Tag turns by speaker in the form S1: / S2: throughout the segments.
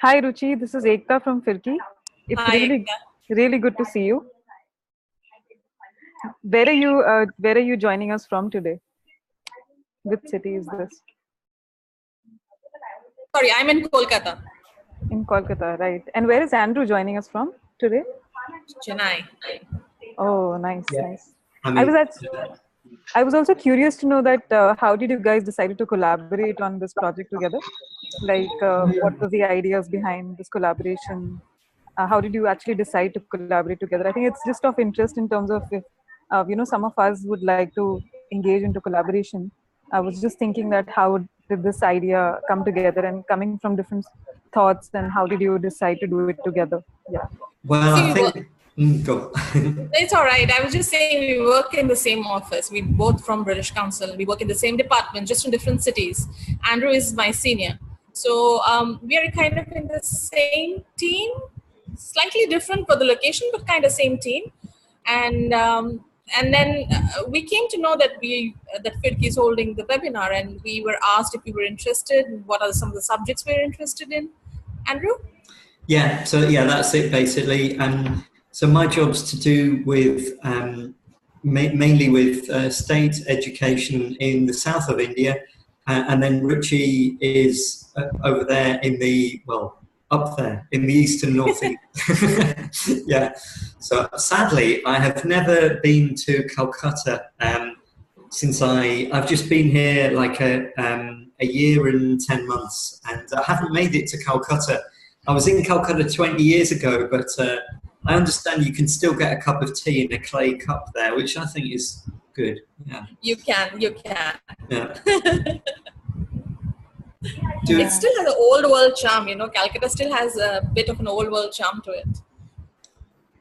S1: Hi Ruchi, this is Ekta from Firki. It's
S2: Hi,
S1: really,
S2: Ekta.
S1: really good to see you. Where are you joining us from today? Which city is this?
S2: Sorry, I'm in Kolkata,
S1: In Kolkata, right? And where is Andrew joining us from today?
S2: Chennai.
S1: Oh, nice,
S3: Yeah,
S1: nice.
S3: I
S1: I was
S3: mean,
S1: at, I was also curious to know that how did you guys decide to collaborate on this project together? Like, what was the ideas behind this collaboration? How did you actually decide to collaborate together? I think it's just of interest in terms of if some of us would like to engage into collaboration. I was just thinking that did this idea come together and coming from different thoughts, and how did you decide to do it together? Yeah.
S3: well,
S2: See,
S3: I
S2: we work.
S3: think, go.
S2: It's all right. I was just saying we work in the same office. We both from British Council. We work in the same department, just in different cities. Andrew is my senior, so we are kind of in the same team, slightly different for the location, but kind of same team. And then we came to know that that Firki is holding the webinar, and we were asked if we were interested. What are some of the subjects we're interested in, Andrew?
S3: Yeah, so yeah, that's it basically. So my job's to do with mainly with state education in the south of India, and then Ruchi is over there in the up there in the east and northeast. Yeah. So sadly, I have never been to Calcutta since I've just been here like a year and 10 months, and I haven't made it to Calcutta. I was in Calcutta 20 years ago, but I understand you can still get a cup of tea in a clay cup there, which I think is good. Yeah.
S2: You can.
S3: Yeah.
S2: It still has an old world charm, Calcutta still has a bit of an old world charm to it.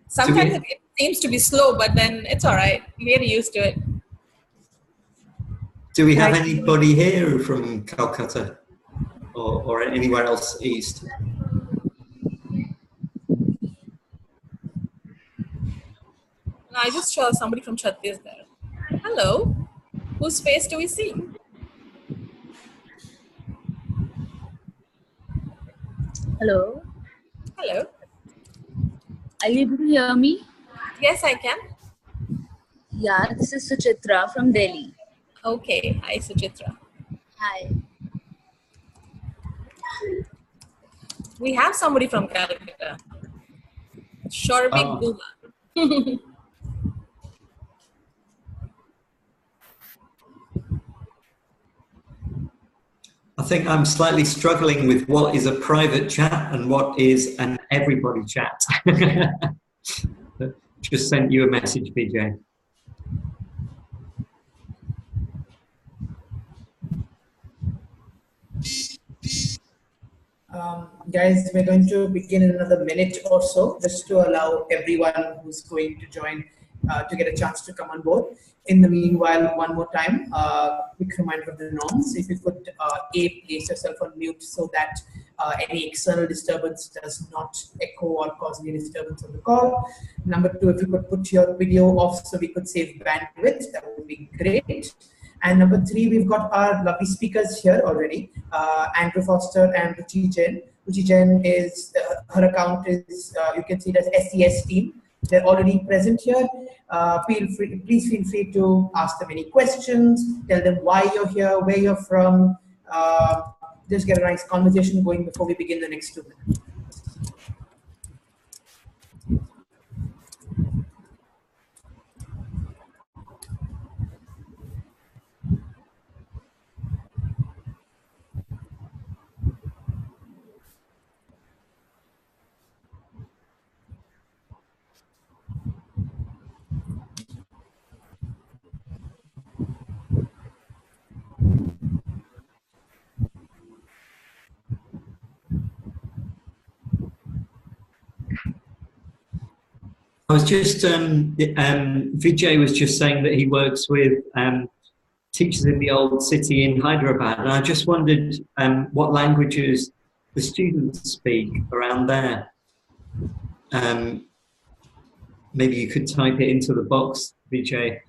S2: Sometimes it seems to be slow, but then it's all right. You get used to it.
S3: Do we have anybody here from Calcutta or anywhere else east?
S2: No, I just saw somebody from Chhattisgarh. Hello. Whose face do we see?
S4: Hello.
S2: Hello.
S4: Are you able to hear me?
S2: Yes, I can.
S4: Yeah, this is Suchitra from Delhi.
S2: Okay. Hi, Suchitra.
S4: Hi.
S2: We have somebody from Calcutta. Shorvik Guha.
S3: I think I'm slightly struggling with what is a private chat and what is an everybody chat. Just sent you a message, BJ.
S5: Guys, we're going to begin in another minute or so, just to allow everyone who's going to join to get a chance to come on board. In the meanwhile, one more time, quick reminder of the norms. If you could, place yourself on mute so that any external disturbance does not echo or cause any disturbance on the call. Number two, if you could put your video off so we could save bandwidth, that would be great. And number three, we've got our lovely speakers here already, Andrew Foster and Ruchi Jain. Ruchi Jain is, her account is, you can see it as SES team. They're already present here. Please feel free to ask them any questions, tell them why you're here, where you're from. Just get a nice conversation going before we begin the next 2 minutes.
S3: I was just, Vijay was just saying that he works with teachers in the old city in Hyderabad, and I just wondered what languages the students speak around there. Maybe you could type it into the box, Vijay.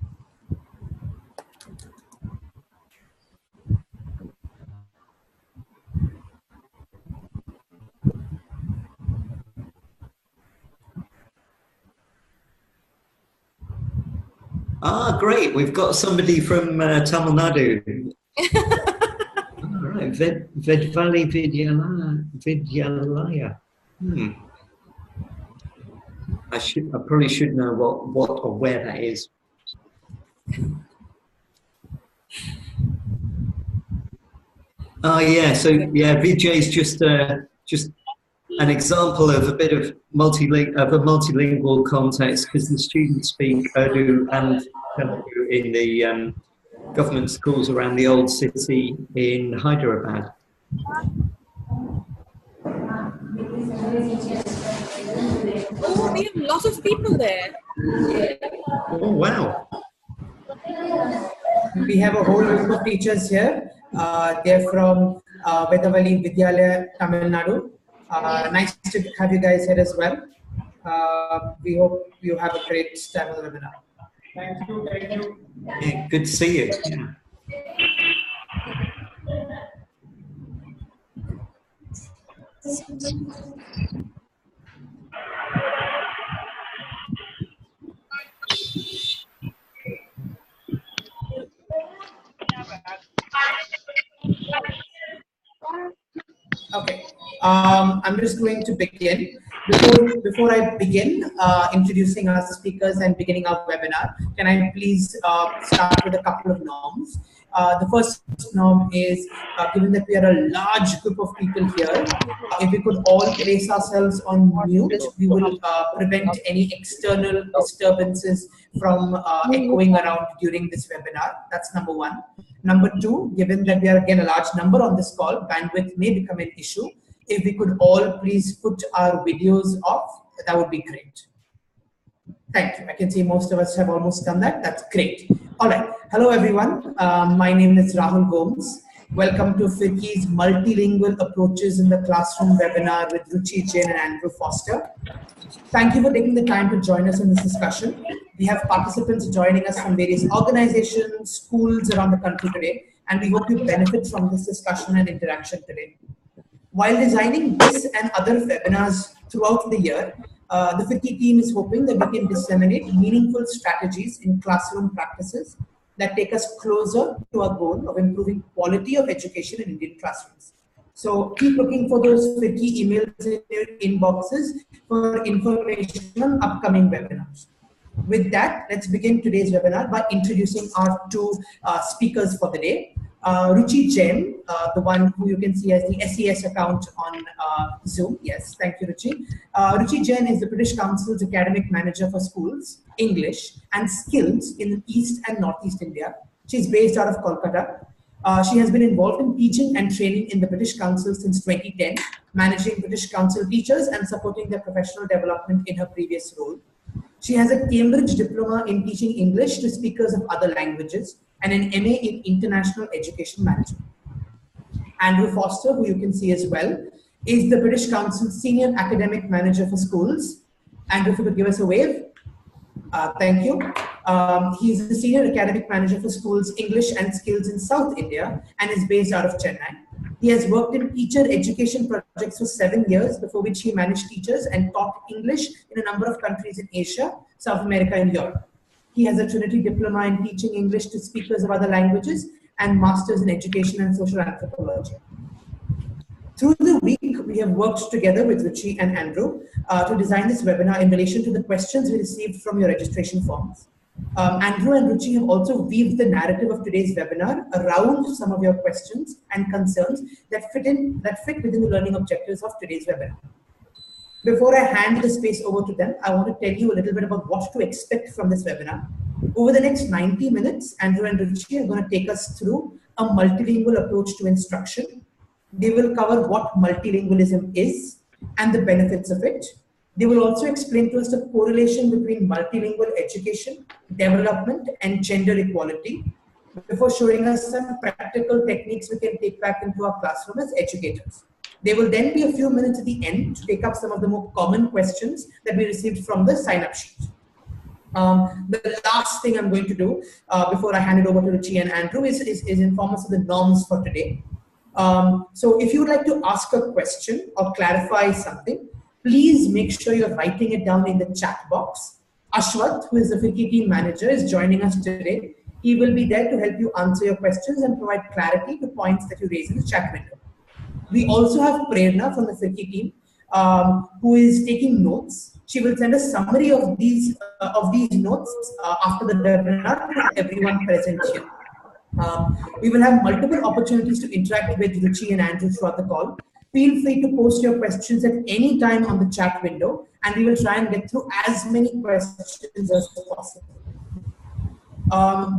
S3: Ah, great. We've got somebody from Tamil Nadu. All right. Vedvali Vidyalaya. I probably should know what or where that is. Oh yeah, so yeah, Vijay is just an example of a bit of a multilingual context, because the students speak Urdu and Telugu in the government schools around the old city in Hyderabad.
S2: Oh, we have lots of people there.
S3: Oh wow!
S5: We have a whole group of teachers here. They're from Vedavali Vidyalaya, Tamil Nadu. Nice to have you guys here as well. We hope you have a great time of the webinar. Thank you. Thank you.
S3: Yeah, good to see you. Yeah.
S5: Okay, I'm just going to begin. Before I begin introducing our speakers and beginning our webinar, can I please start with a couple of norms? The first norm is, given that we are a large group of people here, if we could all place ourselves on mute, we will prevent any external disturbances from echoing around during this webinar. That's number one. Number two, given that we are again a large number on this call, bandwidth may become an issue. If we could all please put our videos off, that would be great. Thank you. I can see most of us have almost done that. That's great. All right. Hello, everyone. My name is Rahul Gomes. Welcome to Firki's Multilingual Approaches in the Classroom webinar with Ruchi Jain and Andrew Foster. Thank you for taking the time to join us in this discussion. We have participants joining us from various organizations, schools around the country today, and we hope you benefit from this discussion and interaction today. While designing this and other webinars throughout the year, the Firki team is hoping that we can disseminate meaningful strategies in classroom practices that take us closer to our goal of improving quality of education in Indian classrooms. So keep looking for those Firki emails in your inboxes for information on upcoming webinars. With that, let's begin today's webinar by introducing our two speakers for the day. Ruchi Jain, the one who you can see as the SES account on Zoom. Yes, thank you, Ruchi. Ruchi Jain is the British Council's Academic Manager for Schools, English and Skills in East and Northeast India. She's based out of Kolkata. She has been involved in teaching and training in the British Council since 2010, managing British Council teachers and supporting their professional development in her previous role. She has a Cambridge Diploma in teaching English to speakers of other languages and an MA in International Education Management. Andrew Foster, who you can see as well, is the British Council's Senior Academic Manager for Schools. Andrew, if you could give us a wave. Thank you. He's the Senior Academic Manager for Schools, English and Skills in South India and is based out of Chennai. He has worked in teacher education projects for 7 years, before which he managed teachers and taught English in a number of countries in Asia, South America and Europe. He has a Trinity Diploma in teaching English to speakers of other languages and Masters in Education and Social Anthropology. Through the week, we have worked together with Ruchi and Andrew to design this webinar in relation to the questions we received from your registration forms. Andrew and Ruchi have also weaved the narrative of today's webinar around some of your questions and concerns that fit within the learning objectives of today's webinar. Before I hand the space over to them, I want to tell you a little bit about what to expect from this webinar. Over the next 90 minutes, Andrew and Ruchi are going to take us through a multilingual approach to instruction. They will cover what multilingualism is and the benefits of it. They will also explain to us the correlation between multilingual education, development, and gender equality, before showing us some practical techniques we can take back into our classroom as educators. There will then be a few minutes at the end to take up some of the more common questions that we received from the sign-up sheet. The last thing I'm going to do before I hand it over to Ruchi and Andrew is inform us of the norms for today. So if you would like to ask a question or clarify something, please make sure you're writing it down in the chat box. Ashwath, who is the Firki team manager, is joining us today. He will be there to help you answer your questions and provide clarity to points that you raise in the chat window. We also have Prerna from the Firki team, who is taking notes. She will send a summary of these notes after the webinar to everyone present here. We will have multiple opportunities to interact with Ruchi and Andrew throughout the call. Feel free to post your questions at any time on the chat window, and we will try and get through as many questions as possible.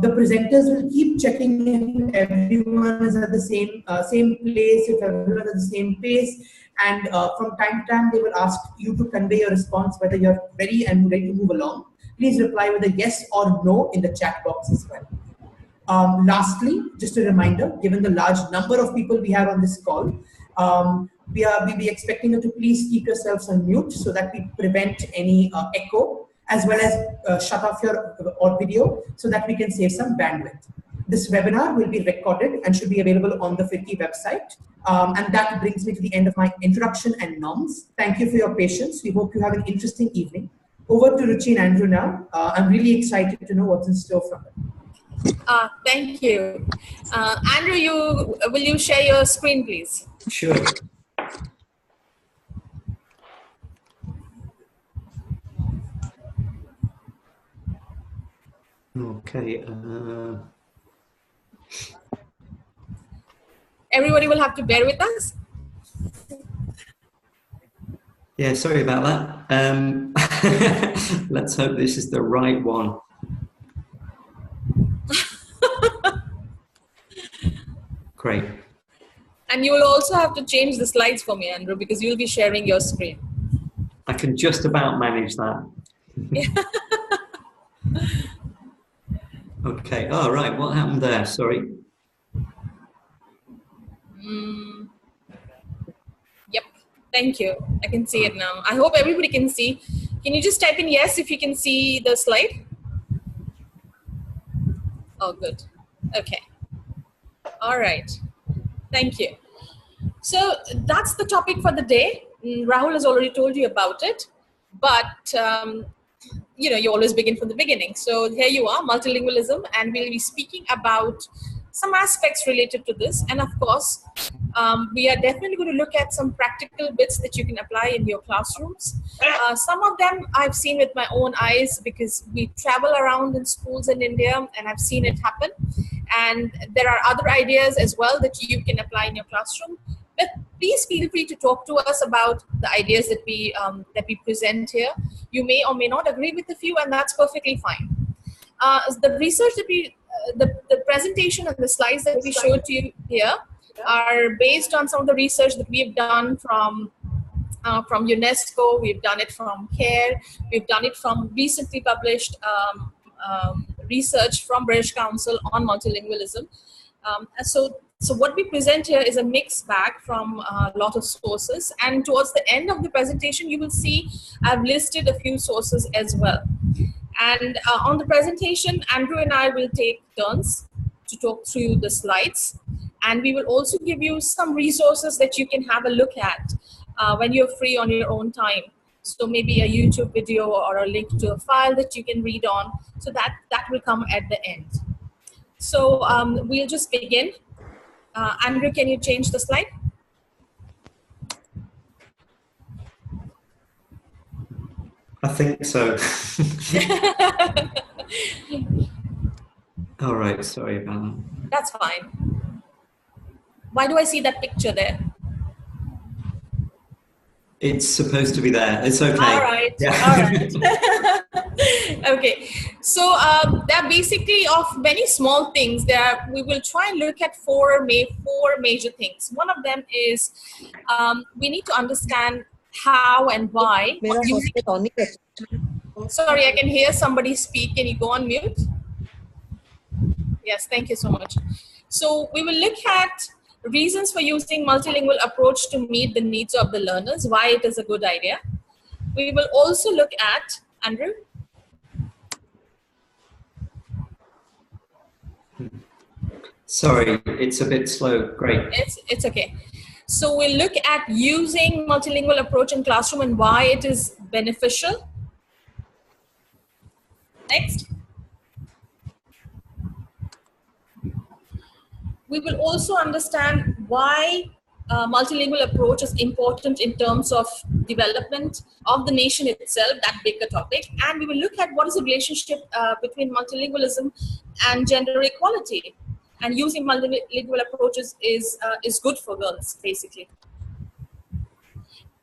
S5: The presenters will keep checking if everyone is at the same place, if everyone is at the same pace, and from time to time they will ask you to convey your response whether you're ready to move along. Please reply with a yes or no in the chat box as well. Lastly, just a reminder, given the large number of people we have on this call, we'll be expecting you to please keep yourselves on mute so that we prevent any echo, as well as shut off your video so that we can save some bandwidth. This webinar will be recorded and should be available on the Firki website. And that brings me to the end of my introduction and norms. Thank you for your patience. We hope you have an interesting evening. Over to Ruchi and Andrew now. I'm really excited to know what's in store from them.
S2: Thank you. Andrew, will you share your screen, please?
S3: Sure. Okay.
S2: Everybody will have to bear with us.
S3: Yeah, sorry about that. Let's hope this is the right one. Great.
S2: And you will also have to change the slides for me, Andrew, because you'll be sharing your screen.
S3: I can just about manage that. Okay. Oh, right. What happened there? Sorry.
S2: Yep. Thank you. I can see it now. I hope everybody can see. Can you just type in yes if you can see the slide? Oh, good. Okay. All right. Thank you. So that's the topic for the day. Rahul has already told you about it, but you know, you always begin from the beginning. So here you are, multilingualism, and we'll be speaking about some aspects related to this. And of course, we are definitely going to look at some practical bits that you can apply in your classrooms. Some of them I've seen with my own eyes because we travel around in schools in India and I've seen it happen. And there are other ideas as well that you can apply in your classroom. But please feel free to talk to us about the ideas that we present here. You may or may not agree with a few, and that's perfectly fine. The research that the presentation and the slides that we showed to you here are based on some of the research that we've done from UNESCO. We've done it from CARE. We've done it from recently published research from British Council on multilingualism. So what we present here is a mixed bag from a lot of sources. And towards the end of the presentation, you will see I've listed a few sources as well. And on the presentation, Andrew and I will take turns to talk through the slides. And we will also give you some resources that you can have a look at when you're free on your own time. So maybe a YouTube video or a link to a file that you can read on. So that will come at the end. So we'll just begin. Andrew, can you change the slide?
S3: I think so. All right, sorry about that.
S2: That's fine. Why do I see that picture there?
S3: It's supposed to be there. It's okay.
S2: All right.
S3: Yeah.
S2: All right. Okay. So there are basically of many small things. We will try and look at four major things. One of them is we need to understand how and why. Sorry, I can hear somebody speak. Can you go on mute? Yes, thank you so much. So we will look at reasons for using multilingual approach to meet the needs of the learners, why it is a good idea. We will also look at, Andrew?
S3: Sorry, it's a bit slow. Great.
S2: It's okay. So we'll look at using multilingual approach in classroom and why it is beneficial. Next. We will also understand why multilingual approach is important in terms of development of the nation itself, that bigger topic. And we will look at what is the relationship between multilingualism and gender equality. And using multilingual approaches is good for girls, basically.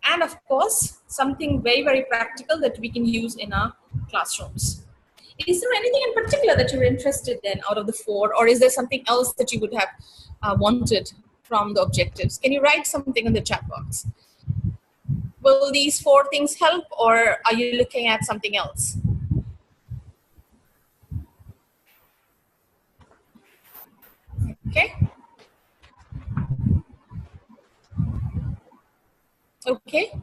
S2: And of course, something very, very practical that we can use in our classrooms. Is there anything in particular that you're interested in out of the four, or is there something else that you would have wanted from the objectives? Can you write something in the chat box? Will these four things help, or are you looking at something else? Okay. Okay.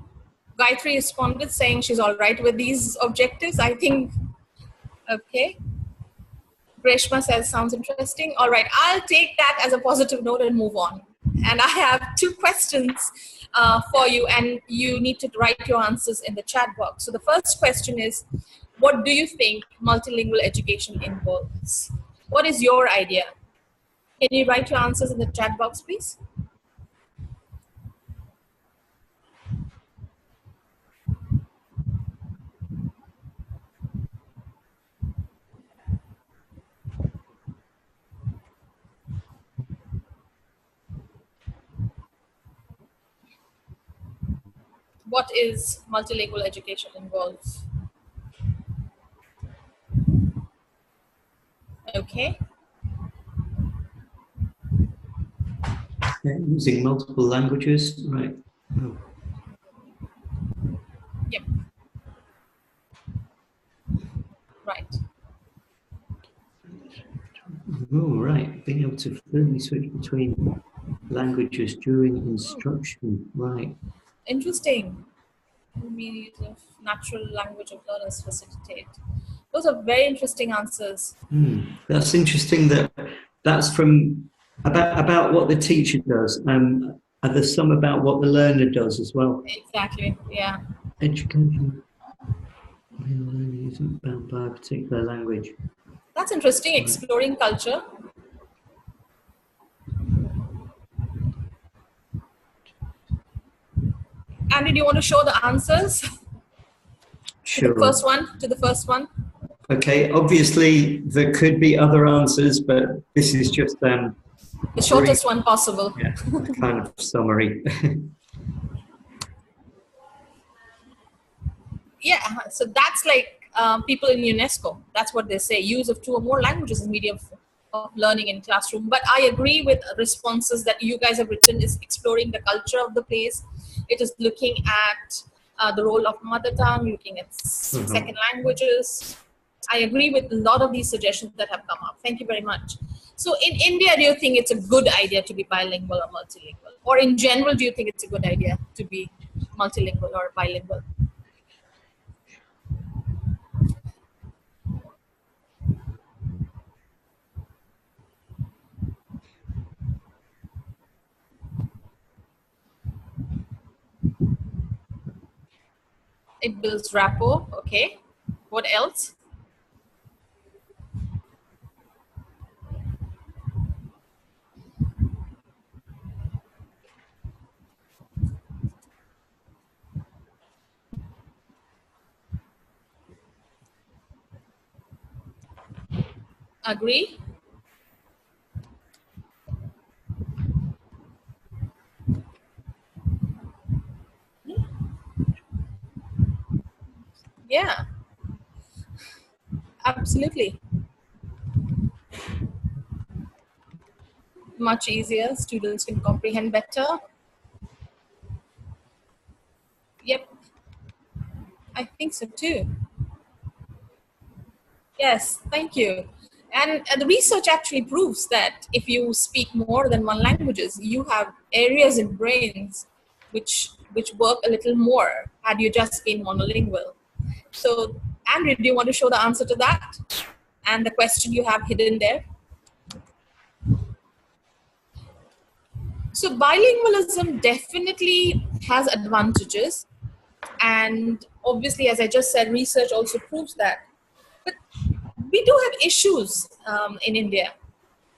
S2: Gayatri responded saying she's all right with these objectives. I think, okay. Greshma says, sounds interesting. All right, I'll take that as a positive note and move on. And I have two questions for you, and you need to write your answers in the chat box. So the first question is, what do you think multilingual education involves? What is your idea? Can you write your answers in the chat box, please? What is multilingual education involves? Okay.
S3: Using multiple languages, right? Oh.
S2: Yep. Right.
S3: Oh, right. Being able to fluently switch between languages during instruction, right?
S2: Interesting. Means of natural language of learners facilitate. Those are very interesting answers.
S3: That's interesting. That's from about what the teacher does. And there's some about what the learner does as well.
S2: Exactly. Yeah.
S3: Education isn't bound by a particular language.
S2: That's interesting. Exploring culture. Andy, do you want to show the answers?
S3: Sure.
S2: To the first one.
S3: Okay. Obviously, there could be other answers, but this is just
S2: the shortest one possible.
S3: Yeah, kind of summary.
S2: Yeah. So that's like people in UNESCO. That's what they say. Use of 2 or more languages as medium of learning in classroom. But I agree with responses that you guys have written is exploring the culture of the place. It is looking at the role of mother tongue, looking at second languages. I agree with a lot of these suggestions that have come up. Thank you very much. So in India, do you think it's a good idea to be bilingual or multilingual? Or in general, do you think it's a good idea to be multilingual or bilingual? It builds rapport. Okay. What else? Agree? Yeah. Absolutely. Much easier. Students can comprehend better. Yep. I think so too. Yes, thank you. And the research actually proves that if you speak more than one languages, you have areas in brains which work a little more had you just been monolingual. So, Andrew, do you want to show the answer to that? And the question you have hidden there? So bilingualism definitely has advantages. And obviously, as I just said, research also proves that. But we do have issues in India.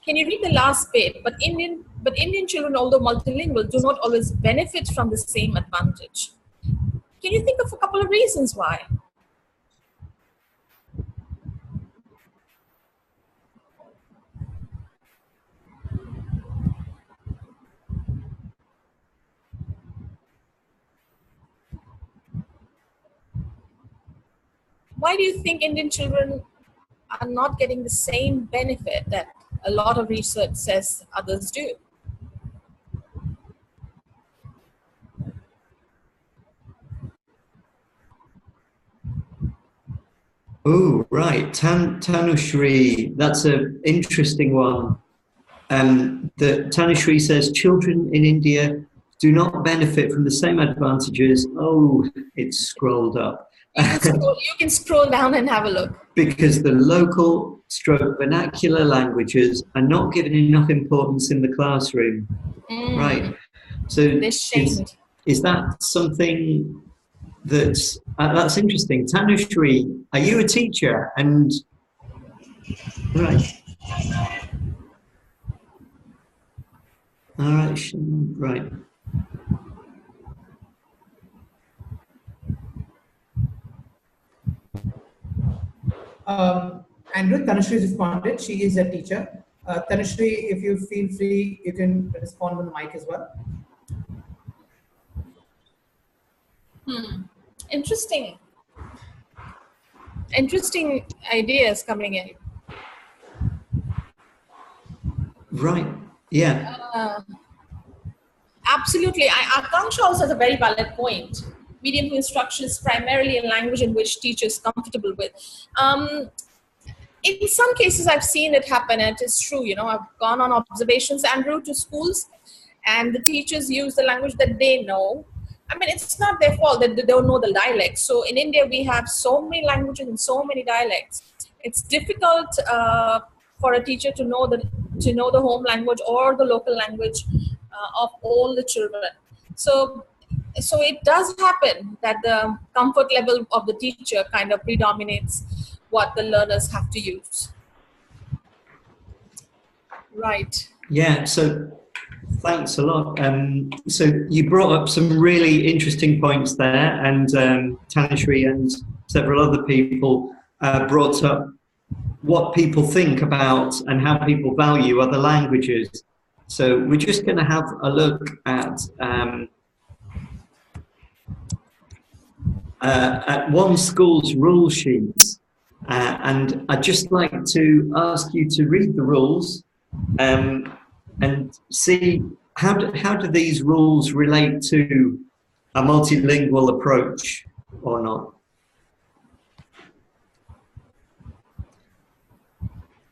S2: Can you read the last bit? But Indian children, although multilingual, do not always benefit from the same advantage. Can you think of a couple of reasons why? Why do you think Indian children are not getting the same benefit that a lot of research says others do?
S3: Oh, right. Tanushri, that's an interesting one. Tanushri says children in India do not benefit from the same advantages. Oh, it's scrolled up.
S2: You can scroll down and have a look.
S3: Because the local stroke vernacular languages are not given enough importance in the classroom. Right. So is that something that's interesting? Tanushri, are you a teacher? And right. All right, right.
S5: Andrew, Tanushree responded. She is a teacher. Tanushree, if you feel free, you can respond on the mic as well.
S2: Interesting. Interesting ideas coming in.
S3: Right. Yeah.
S2: Absolutely. Akanksha also has a very valid point. Medium instruction is primarily a language in which teachers are comfortable with. In some cases, I've seen it happen, and it is true. You know, I've gone on observations, Andrew, to schools, and the teachers use the language that they know. I mean, it's not their fault that they don't know the dialects. So in India, we have so many languages and so many dialects. It's difficult for a teacher to know the home language or the local language of all the children. So it does happen that the comfort level of the teacher kind of predominates what the learners have to use. Right.
S3: Yeah, so thanks a lot. So you brought up some really interesting points there, and Tanushree and several other people brought up what people think about and how people value other languages. So we're just going to have a look at one school's rule sheet. And I'd just like to ask you to read the rules and see how do these rules relate to a multilingual approach or not.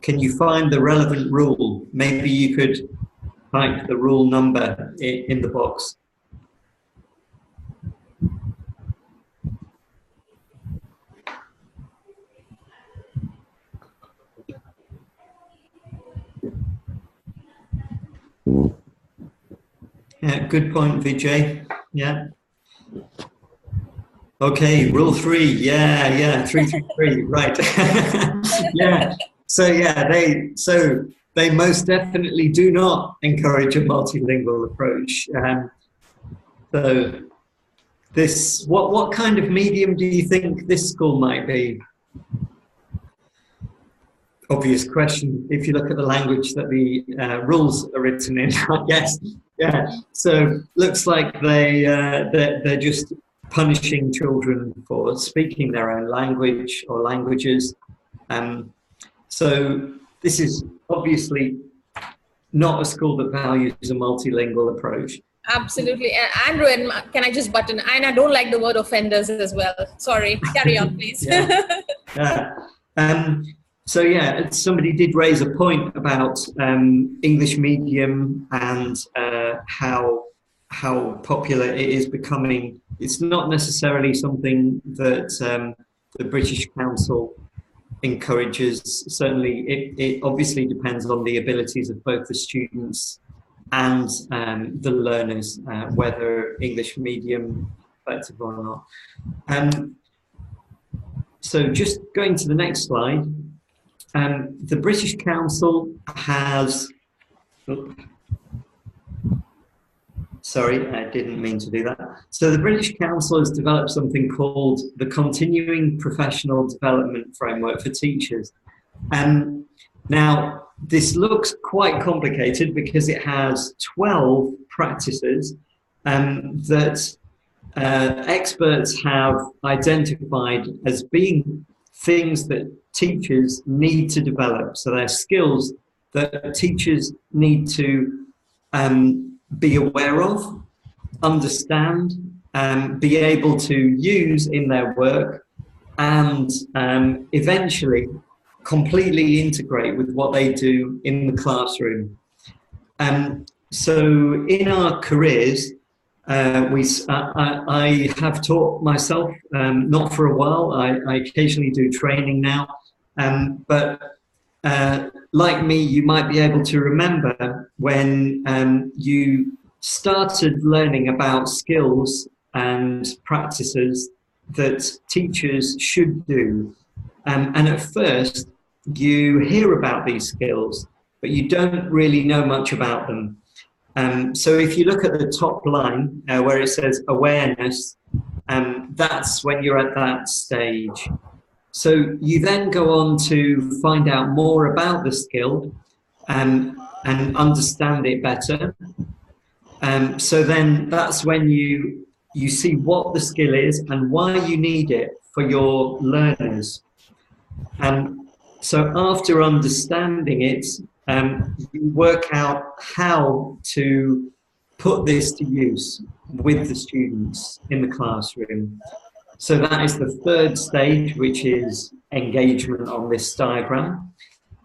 S3: Can you find the relevant rule? Maybe you could type the rule number in the box. Yeah, good point, Vijay. Yeah. Okay, rule 3. Yeah, 333. Right. Yeah. So yeah, they most definitely do not encourage a multilingual approach. So this, what kind of medium do you think this school might be? Obvious question if you look at the language that the rules are written in, I guess. Yeah, so looks like they're just punishing children for speaking their own language or languages. So this is obviously not a school that values a multilingual approach.
S2: Absolutely. Andrew, and can I just butt in? And I don't like the word offenders as well. Sorry, carry on, please.
S3: So yeah, somebody did raise a point about English medium and how popular it is becoming. It's not necessarily something that the British Council encourages. Certainly, it obviously depends on the abilities of both the students and the learners, whether English medium effective or not. So just going to the next slide. the British Council has, sorry, I didn't mean to do that. So the British Council has developed something called the Continuing Professional Development Framework for Teachers. Now, this looks quite complicated because it has 12 practices that experts have identified as being things that teachers need to develop. So they're skills that teachers need to be aware of, understand, be able to use in their work, and eventually completely integrate with what they do in the classroom. So in our careers, I have taught myself, not for a while. I occasionally do training now, but like me, you might be able to remember when you started learning about skills and practices that teachers should do. And at first, you hear about these skills, but you don't really know much about them. So if you look at the top line where it says awareness, that's when you're at that stage. So you then go on to find out more about the skill and understand it better. So then that's when you see what the skill is and why you need it for your learners. So after understanding it, you work out how to put this to use with the students in the classroom. So that is the third stage, which is engagement on this diagram.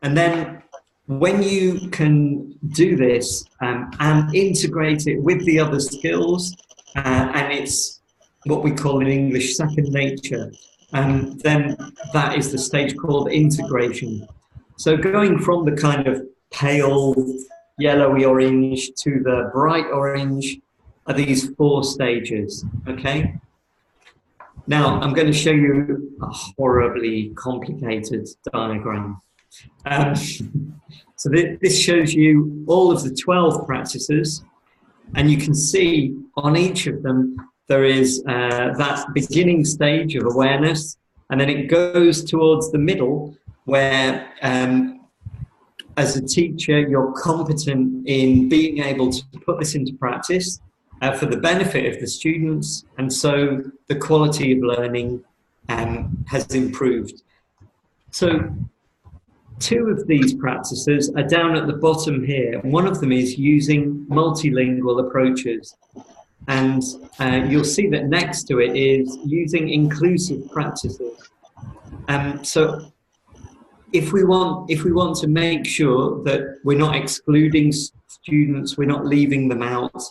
S3: And then when you can do this and integrate it with the other skills, and it's what we call in English second nature, then that is the stage called integration. So going from the kind of pale yellowy orange to the bright orange are these 4 stages, okay? Now, I'm going to show you a horribly complicated diagram. So this shows you all of the 12 practices, and you can see on each of them there is that beginning stage of awareness, and then it goes towards the middle where as a teacher you're competent in being able to put this into practice for the benefit of the students, and so the quality of learning has improved. So 2 of these practices are down at the bottom here. One of them is using multilingual approaches. And you'll see that next to it is using inclusive practices. So if we want to make sure that we're not excluding students, we're not leaving them out,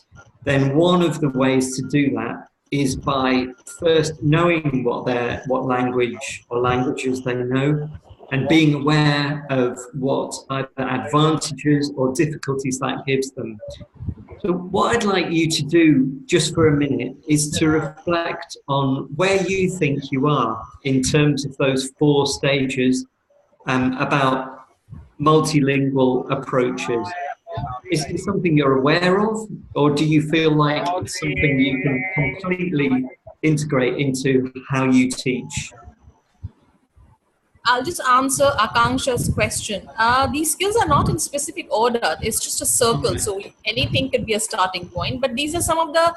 S3: then one of the ways to do that is by first knowing what language or languages they know, and being aware of what either advantages or difficulties that gives them. So what I'd like you to do just for a minute is to reflect on where you think you are in terms of those 4 stages about multilingual approaches. Is it something you're aware of, or do you feel like it's something you can completely integrate into how you teach?
S2: I'll just answer Akanksha's question. These skills are not in specific order. It's just a circle. So anything could be a starting point. But these are some of the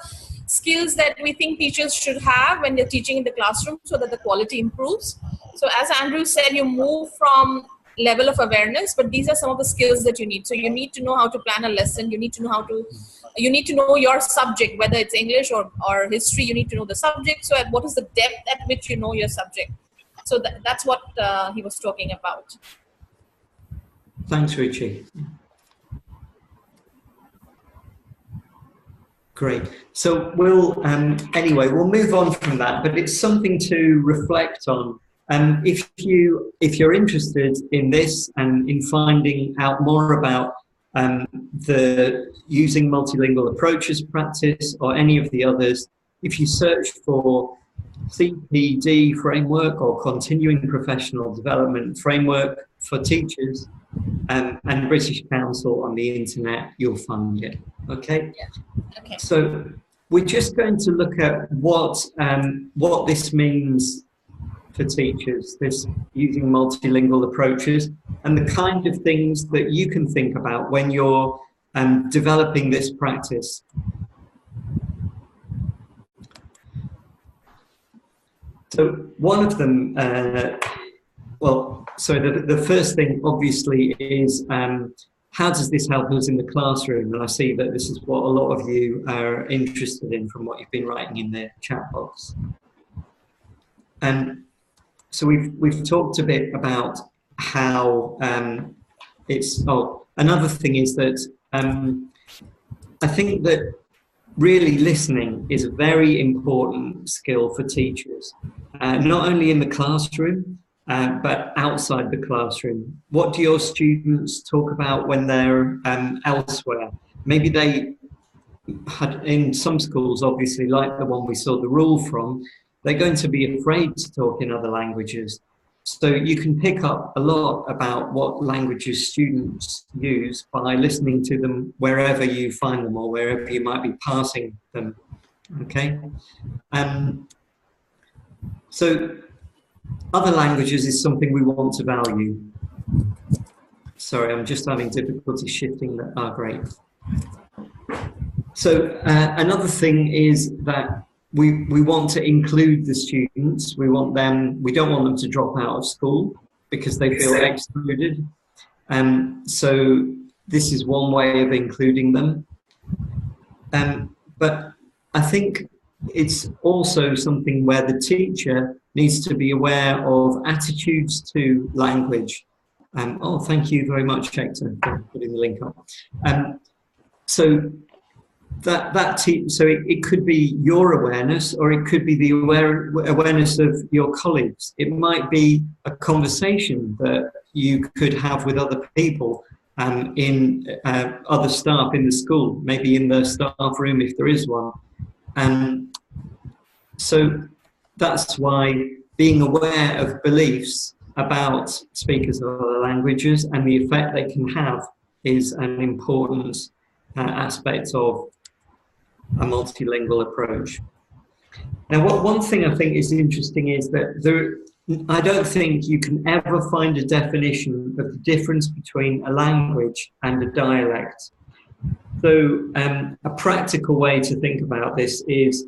S2: skills that we think teachers should have when they're teaching in the classroom so that the quality improves. So as Andrew said, you move from level of awareness, but these are some of the skills that you need. So you need to know how to plan a lesson. You need to know you need to know your subject, whether it's English or history. You need to know the subject. So what is the depth at which you know your subject? So that's what he was talking about.
S3: Thanks, Ruchi. Great. So we'll move on from that, but it's something to reflect on. If you're interested in this and in finding out more about the using multilingual approaches practice or any of the others, if you search for CPD framework or continuing professional development framework for teachers, and British Council on the internet, you'll find it. Okay.
S2: Yeah. Okay.
S3: So we're just going to look at what this means for teachers, this using multilingual approaches, and the kind of things that you can think about when you're developing this practice. So one of them, the first thing obviously is how does this help us in the classroom? And I see that this is what a lot of you are interested in from what you've been writing in the chat box. And so we've talked a bit about how another thing is that I think that really listening is a very important skill for teachers, not only in the classroom, but outside the classroom. What do your students talk about when they're elsewhere? Maybe they had, in some schools, obviously, like the one we saw the rule from, they're going to be afraid to talk in other languages. So you can pick up a lot about what languages students use by listening to them wherever you find them or wherever you might be passing them. Okay? So other languages is something we want to value. Sorry, I'm just having difficulty shifting that. Ah, great. So another thing is that we want to include the students. We don't want them to drop out of school because they feel excluded. So this is one way of including them. But I think it's also something where the teacher needs to be aware of attitudes to language. Oh, thank you very much, Hector, for putting the link up. So it could be your awareness, or it could be the awareness of your colleagues. It might be a conversation that you could have with other people, in other staff in the school, maybe in the staff room if there is one. So that's why being aware of beliefs about speakers of other languages and the effect they can have is an important aspect of a multilingual approach. Now, one thing I think is interesting is that I don't think you can ever find a definition of the difference between a language and a dialect. So a practical way to think about this is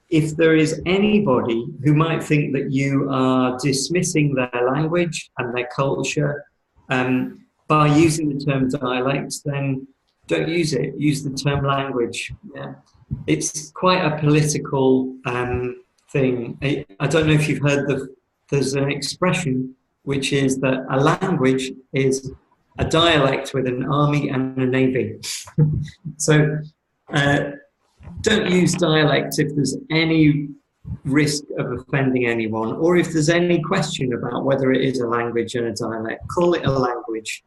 S3: if there is anybody who might think that you are dismissing their language and their culture by using the term dialect, then don't use it. Use the term language. Yeah. It's quite a political thing. I don't know if you've heard there's an expression which is that a language is a dialect with an army and a navy. So don't use dialect if there's any risk of offending anyone, or if there's any question about whether it is a language and a dialect. Call it a language.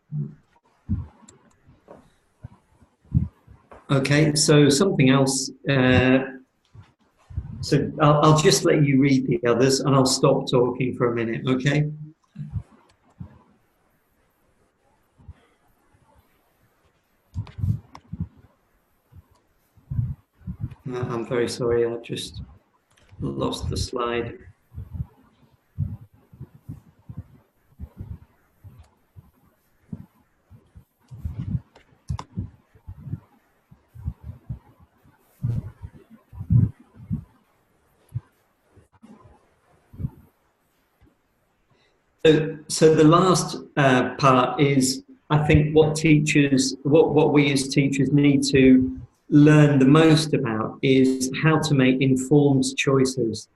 S3: Okay, so something else. So I'll just let you read the others and I'll stop talking for a minute, okay? I'm very sorry, I just lost the slide. So the last part is, I think, what we as teachers need to learn the most about is how to make informed choices.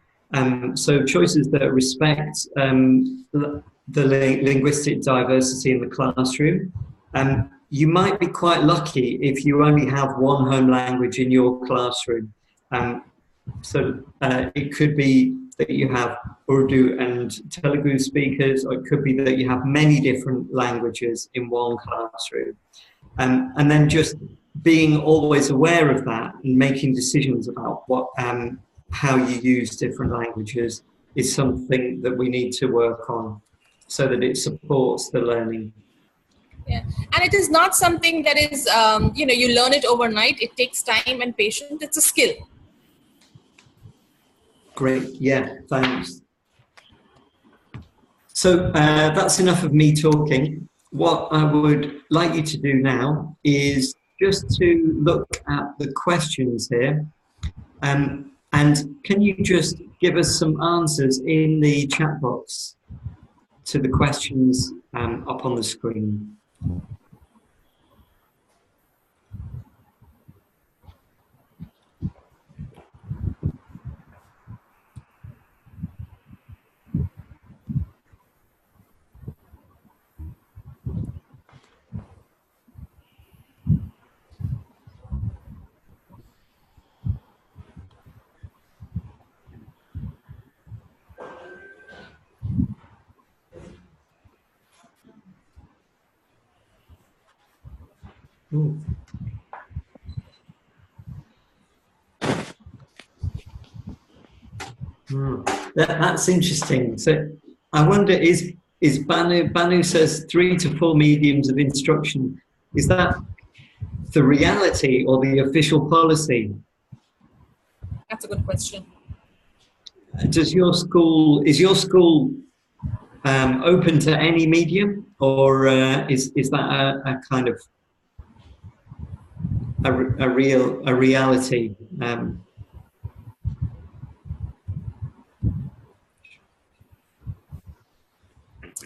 S3: So choices that respect the linguistic diversity in the classroom. You might be quite lucky if you only have one home language in your classroom. So it could be that you have Urdu and Telugu speakers, or it could be that you have many different languages in one classroom. And then just being always aware of that and making decisions about how you use different languages is something that we need to work on. so that it supports the learning.
S2: Yeah, and it is not something that is, you know, you learn it overnight. It takes time and patience. It's a skill.
S3: Great, yeah, thanks. So that's enough of me talking. What I would like you to do now is just to look at the questions here. And can you just give us some answers in the chat box to the questions up on the screen? Ooh. That's interesting. So I wonder, is Banu says 3 to 4 mediums of instruction. Is that the reality or the official policy?
S2: That's a good question.
S3: Is your school open to any medium, or is that a kind of a reality?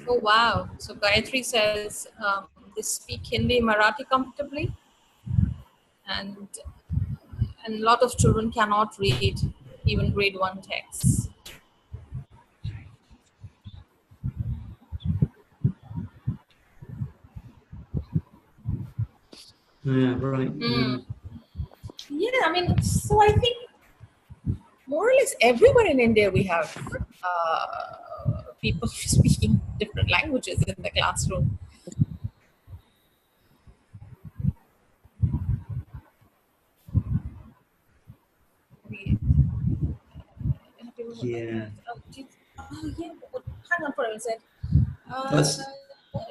S2: Oh wow! So Gayatri says they speak Hindi, Marathi comfortably, and a lot of children cannot read even grade 1 texts.
S3: Yeah, right.
S2: Mm. Yeah, I mean, so I think more or less everywhere in India we have people speaking different languages in the classroom.
S3: Yeah.
S2: Hang on for a minute.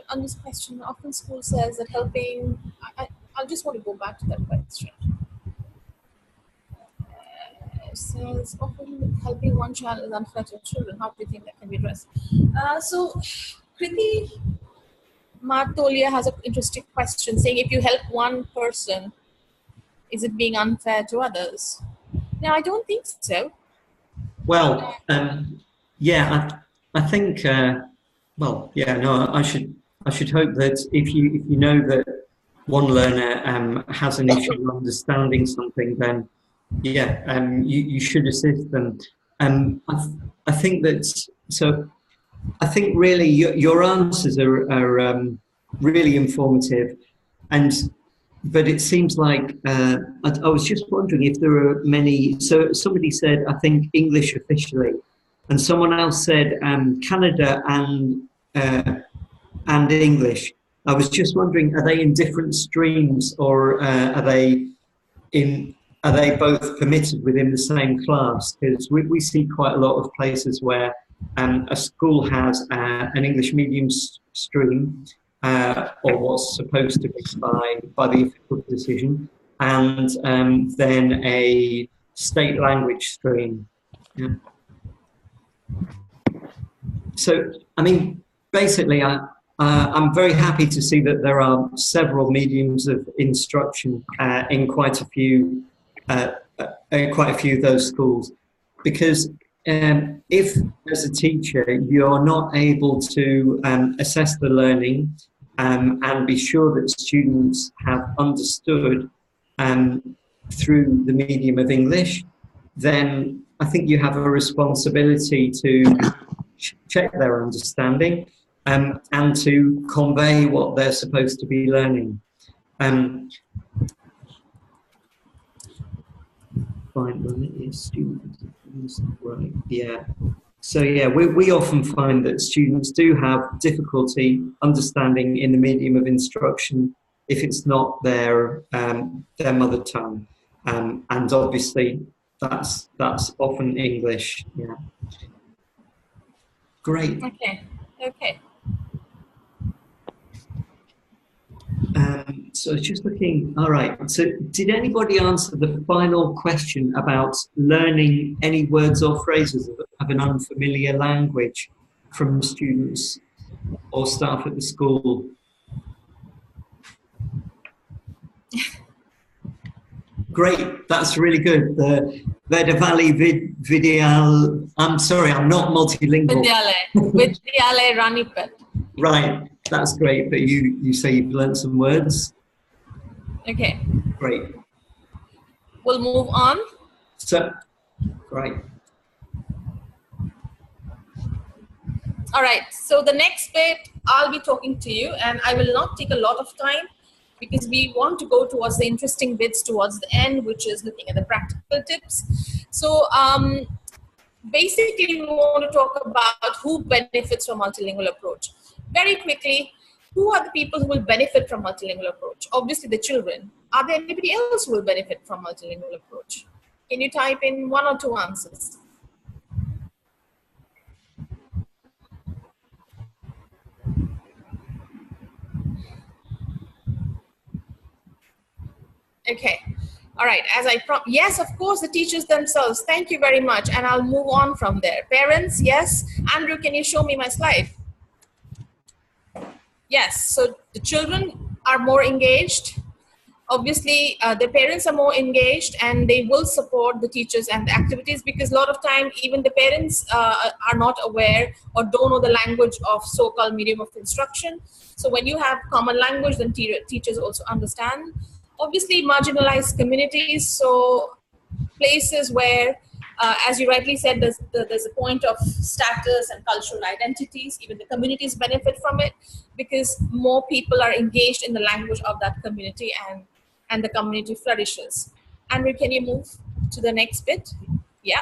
S2: On this question, often school says that helping. I just want to go back to that question. It says often helping one child is unfair to children. How do you think that can be addressed? So, Kriti Martolia has an interesting question saying, if you help one person, is it being unfair to others? Now, I don't think so.
S3: Well, yeah, I think. Well, yeah, no, I should hope that if you know that one learner has an issue understanding something, then yeah, you should assist them. I think that so. I think really your answers are really informative, and but it seems like I was just wondering if there are many. So somebody said, I think English officially, and someone else said Canada and English. I was just wondering, are they in different streams, or are they both permitted within the same class? Because we see quite a lot of places where a school has an English medium stream, or what's supposed to be by the official decision, and then a state language stream. Yeah. So, I mean, basically, I'm very happy to see that there are several mediums of instruction in quite a few of those schools, because if as a teacher you're not able to assess the learning and be sure that students have understood through the medium of English, then I think you have a responsibility to check their understanding and to convey what they're supposed to be learning. Fine, students, right? Yeah. So yeah, we often find that students do have difficulty understanding in the medium of instruction if it's not their mother tongue, and obviously that's often English. Yeah. Great.
S2: Okay.
S3: So just looking, all right. So did anybody answer the final question about learning any words or phrases of an unfamiliar language from students or staff at the school? Great, that's really good. The Veda Valley Vidyal, I'm sorry, I'm not multilingual.
S2: Vidyalay Ranipet.
S3: Right, that's great, but you say you've learned some words?
S2: Okay.
S3: Great.
S2: We'll move on.
S3: So, great.
S2: All right, so the next bit, I'll be talking to you, and I will not take a lot of time because we want to go towards the interesting bits towards the end, which is looking at the practical tips. So basically, we want to talk about who benefits from multilingual approach. Very quickly, who are the people who will benefit from multilingual approach? Obviously, the children. Are there anybody else who will benefit from multilingual approach? Can you type in 1 or 2 answers? Okay. All right. Yes, of course, the teachers themselves. Thank you very much. And I'll move on from there. Parents, yes. Andrew, can you show me my slide? Yes. So the children are more engaged. Obviously, the parents are more engaged and they will support the teachers and the activities, because a lot of time, even the parents are not aware or don't know the language of so-called medium of instruction. So when you have common language, then teachers also understand. Obviously, marginalized communities, so places where, as you rightly said, there's a point of status and cultural identities. Even the communities benefit from it because more people are engaged in the language of that community, and the community flourishes. Andrew, can you move to the next bit? Yeah.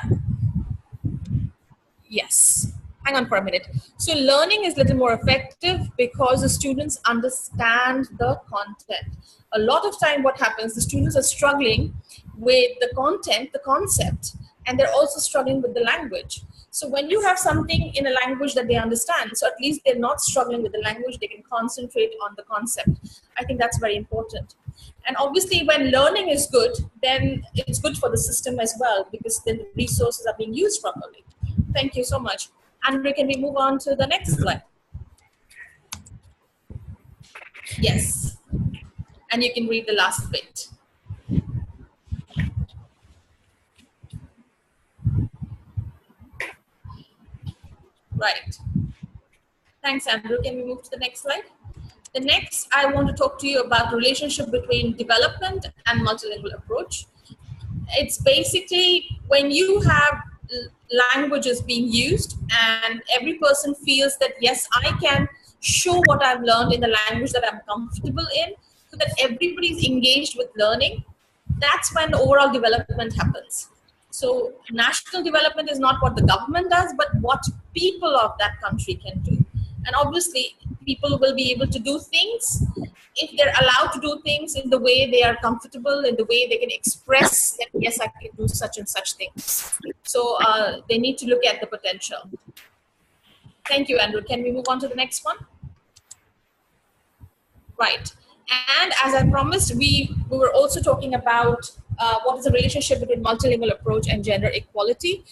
S2: Yes. Hang on for a minute. So learning is a little more effective because the students understand the content. A lot of time what happens, the students are struggling with the content, the concept, and they're also struggling with the language. So when you have something in a language that they understand, so at least they're not struggling with the language, they can concentrate on the concept. I think that's very important. And obviously when learning is good, then it's good for the system as well, because then the resources are being used properly. Thank you so much. Andrew, can we move on to the next slide? Yes. And you can read the last bit. Right. Thanks, Andrew. Can we move to the next slide? The next, I want to talk to you about relationship between development and multilingual approach. It's basically when you have languages being used and every person feels that, yes, I can show what I've learned in the language that I'm comfortable in, so that everybody is engaged with learning, that's when overall development happens. So national development is not what the government does, but what people of that country can do. And obviously, people will be able to do things if they're allowed to do things in the way they are comfortable, in the way they can express that, yes, I can do such and such things. So they need to look at the potential. Thank you, Andrew. Can we move on to the next one? Right. And as I promised, we were also talking about what is the relationship between multilingual approach and gender equality.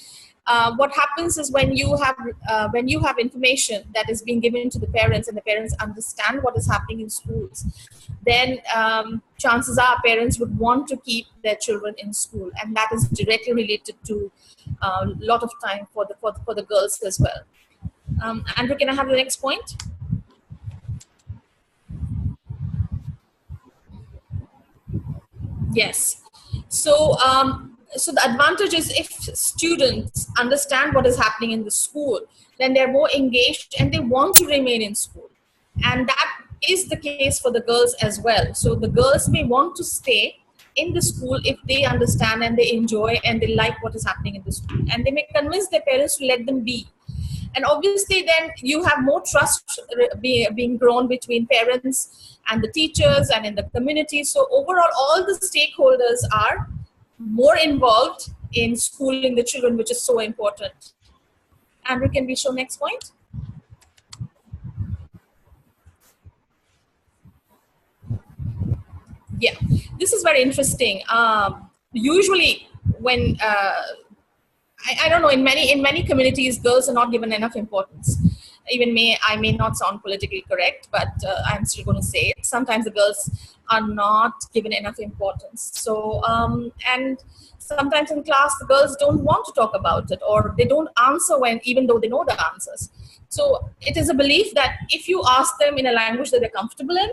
S2: What happens is when you have information that is being given to the parents and the parents understand what is happening in schools, then chances are parents would want to keep their children in school, and that is directly related to a lot of time for the girls as well. Andrew, can I have the next point? Yes. So, so the advantage is if students understand what is happening in the school, then they're more engaged and they want to remain in school. And that is the case for the girls as well. So the girls may want to stay in the school if they understand and they enjoy and they like what is happening in the school. And they may convince their parents to let them be. And obviously then you have more trust being grown between parents and the teachers and in the community. So overall, all the stakeholders are more involved in schooling the children, which is so important. Andrew, can we show next point? Yeah, this is very interesting. Usually, when I don't know, in many communities, girls are not given enough importance. Even I may not sound politically correct, but I'm still going to say it. Sometimes the girls are not given enough importance. So and sometimes in class the girls don't want to talk about it, or they don't answer even though they know the answers. So it is a belief that if you ask them in a language that they're comfortable in,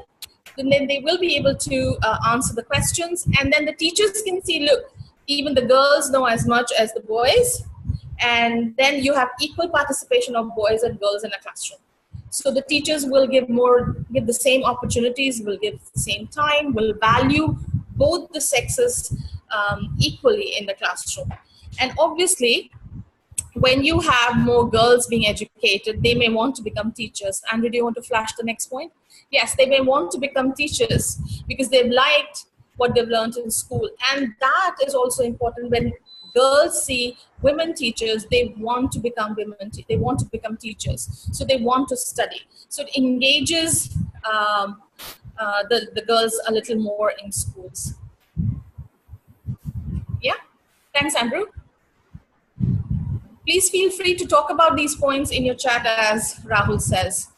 S2: then they will be able to answer the questions, and then the teachers can see, look, even the girls know as much as the boys, and then you have equal participation of boys and girls in a classroom. So the teachers will give the same opportunities, will give the same time, will value both the sexes equally in the classroom. And obviously, when you have more girls being educated, they may want to become teachers. Andrew, do you want to flash the next point? Yes, they may want to become teachers because they've liked what they've learned in school. And that is also important. When girls see women teachers, they want to become they want to become teachers. So they want to study. So it engages the girls a little more in schools. Yeah, thanks, Andrew. Please feel free to talk about these points in your chat, as Rahul says.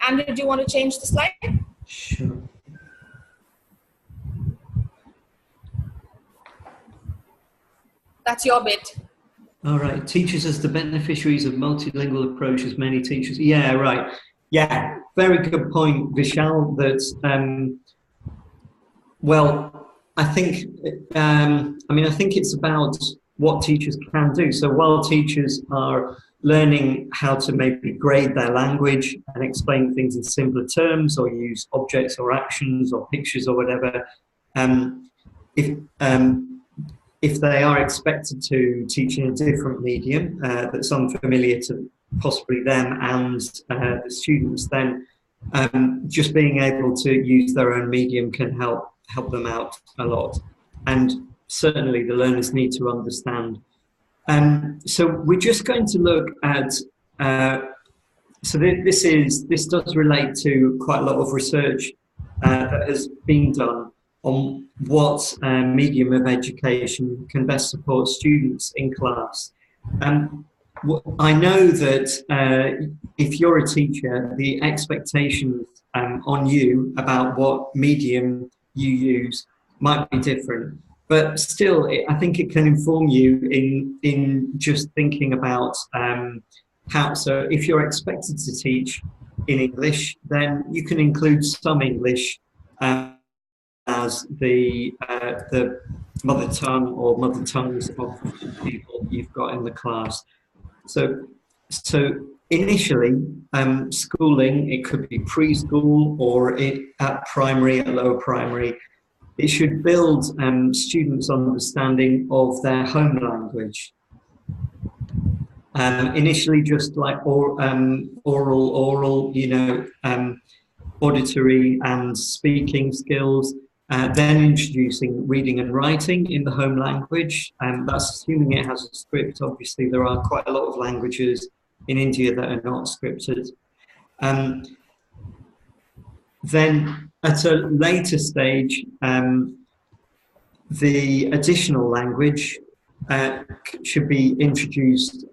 S2: Andrew, do you want to change the slide?
S3: Sure.
S2: That's your bit.
S3: All right. Teachers as the beneficiaries of multilingual approaches, many teachers. Yeah, right. Yeah, very good point, Vishal, that, well, I think, I think it's about what teachers can do. So while teachers are learning how to maybe grade their language and explain things in simpler terms, or use objects or actions or pictures or whatever, if they are expected to teach in a different medium that's unfamiliar to possibly them and the students, then just being able to use their own medium can help them out a lot. And certainly the learners need to understand. So we're just going to look at, so this does relate to quite a lot of research that has been done on what medium of education can best support students in class. I know that if you're a teacher, the expectations on you about what medium you use might be different. But still, I think it can inform you in just thinking about how. So if you're expected to teach in English, then you can include some English as the mother tongue or mother tongues of the people you've got in the class. So initially, schooling, it could be preschool or at primary, at lower primary. It should build students' understanding of their home language. Initially, just like oral, auditory and speaking skills. Then introducing reading and writing in the home language. That's assuming it has a script. Obviously, there are quite a lot of languages in India that are not scripted. Then at a later stage, the additional language should be introduced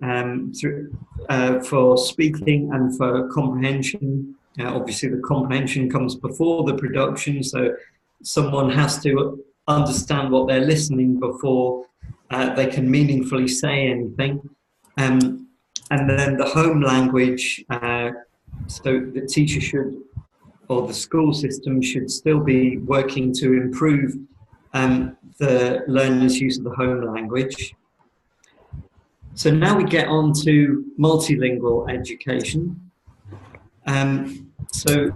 S3: for speaking and for comprehension. Obviously, the comprehension comes before the production, so someone has to understand what they're listening before they can meaningfully say anything. And then the home language, so the teacher should, or the school system should still be working to improve the learners' use of the home language. So now we get on to multilingual education. So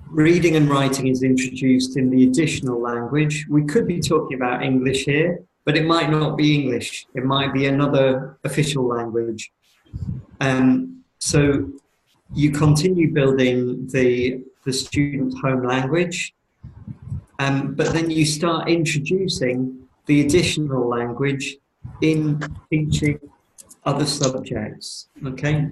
S3: reading and writing is introduced in the additional language. We could be talking about English here, but it might not be English. It might be another official language. So you continue building the student's home language, but then you start introducing the additional language in teaching other subjects, okay?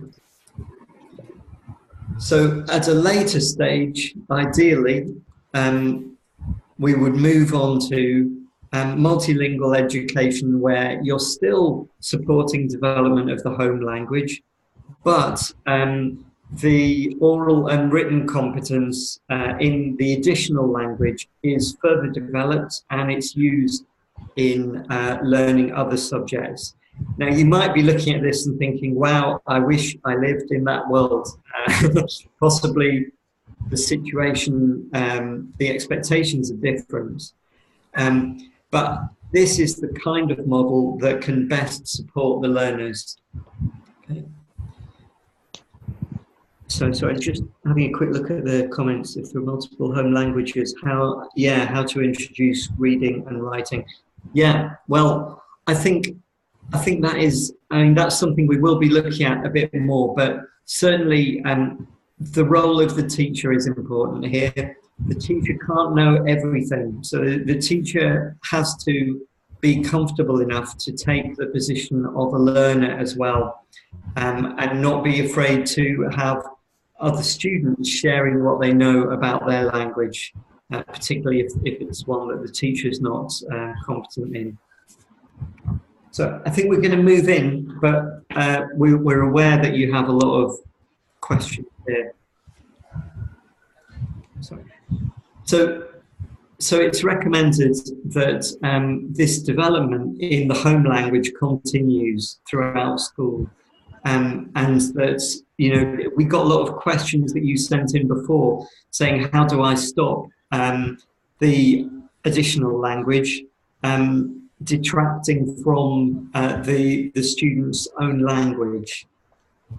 S3: So at a later stage, ideally, we would move on to multilingual education, where you're still supporting development of the home language, but the oral and written competence in the additional language is further developed, and it's used in learning other subjects. Now, you might be looking at this and thinking, wow, I wish I lived in that world. Possibly the situation, the expectations are different. But this is the kind of model that can best support the learners. Okay. So just having a quick look at the comments. If there are multiple home languages, how to introduce reading and writing. Yeah, well, I think that is, that's something we will be looking at a bit more, but certainly the role of the teacher is important here. The teacher can't know everything, so the teacher has to be comfortable enough to take the position of a learner as well, and not be afraid to have other students sharing what they know about their language, particularly if it's one that the teacher is not competent in. So I think we're going to move in, but we're aware that you have a lot of questions here. Sorry. So it's recommended that this development in the home language continues throughout school, and that, you know, we got a lot of questions that you sent in before saying, how do I stop the additional language detracting from the student's own language?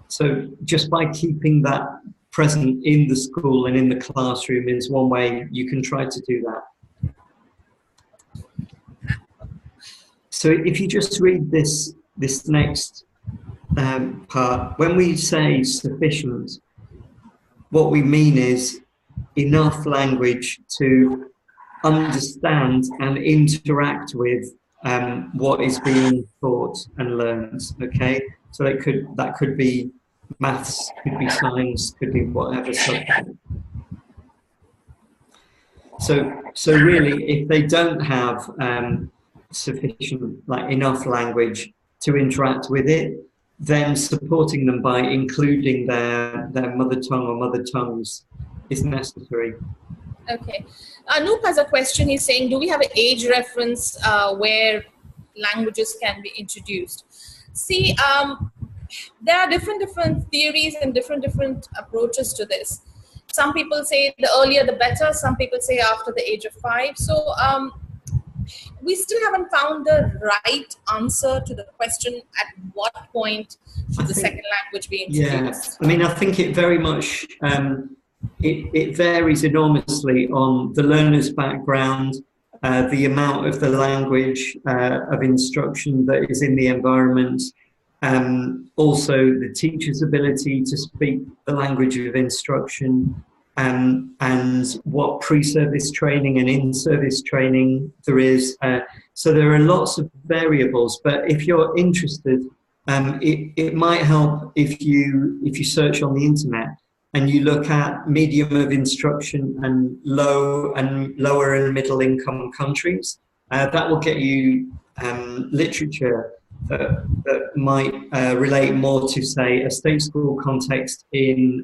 S3: So just by keeping that present in the school and in the classroom is one way you can try to do that. So if you just read this next part, when we say sufficient, what we mean is enough language to understand and interact with what is being taught and learned. Okay, so that could be maths, could be science, could be whatever subject. So really, if they don't have sufficient, enough language to interact with it, then supporting them by including their mother tongue or mother tongues is necessary. Okay.
S2: Anoop has a question. He's saying, do we have an age reference where languages can be introduced? See, there are different theories and different approaches to this. Some people say the earlier the better. Some people say after the age of 5. So we still haven't found the right answer to the question, at what point should the second language be introduced?
S3: Yeah, I mean, I think it very much, it varies enormously on the learner's background, the amount of the language of instruction that is in the environment, also the teacher's ability to speak the language of instruction, and what pre-service training and in-service training there is. So there are lots of variables, but if you're interested, it might help if you search on the internet and you look at medium of instruction and lower and middle income countries. That will get you literature that might relate more to, say, a state school context in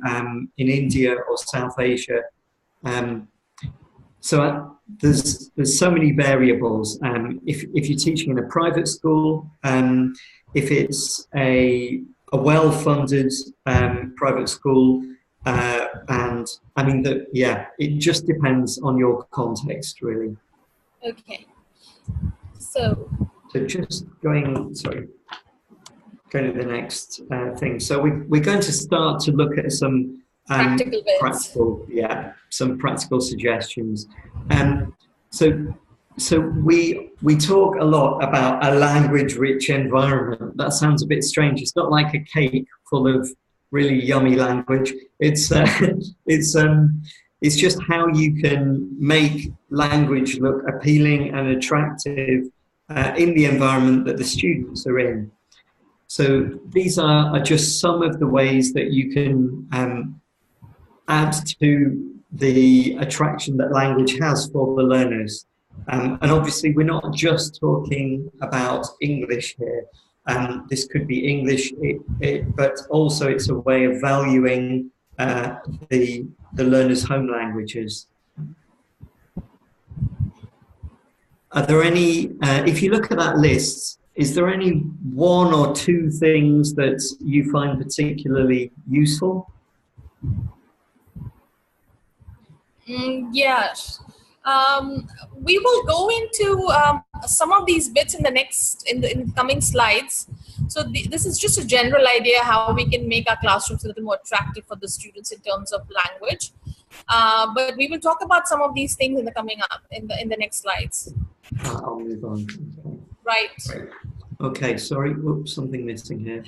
S3: India or South Asia. So there's so many variables. If you're teaching in a private school, if it's a well-funded private school, and I mean that, it just depends on your context, really.
S2: Okay. So
S3: just going to the next thing. So we're going to start to look at some some practical suggestions. So we talk a lot about a language-rich environment. That sounds a bit strange. It's not like a cake full of really yummy language. It's just how you can make language look appealing and attractive in the environment that the students are in. So these are just some of the ways that you can add to the attraction that language has for the learners. And obviously, we're not just talking about English here. This could be English, but also it's a way of valuing the learners' home languages. Are there any, if you look at that list, is there any one or two things that you find particularly useful?
S2: Yes. We will go into some of these bits in the coming slides. So this is just a general idea how we can make our classrooms a little more attractive for the students in terms of language. But we will talk about some of these things in the coming up in the next slides.
S3: I'll move on. Okay.
S2: Right.
S3: Okay, sorry. Oops, something missing here.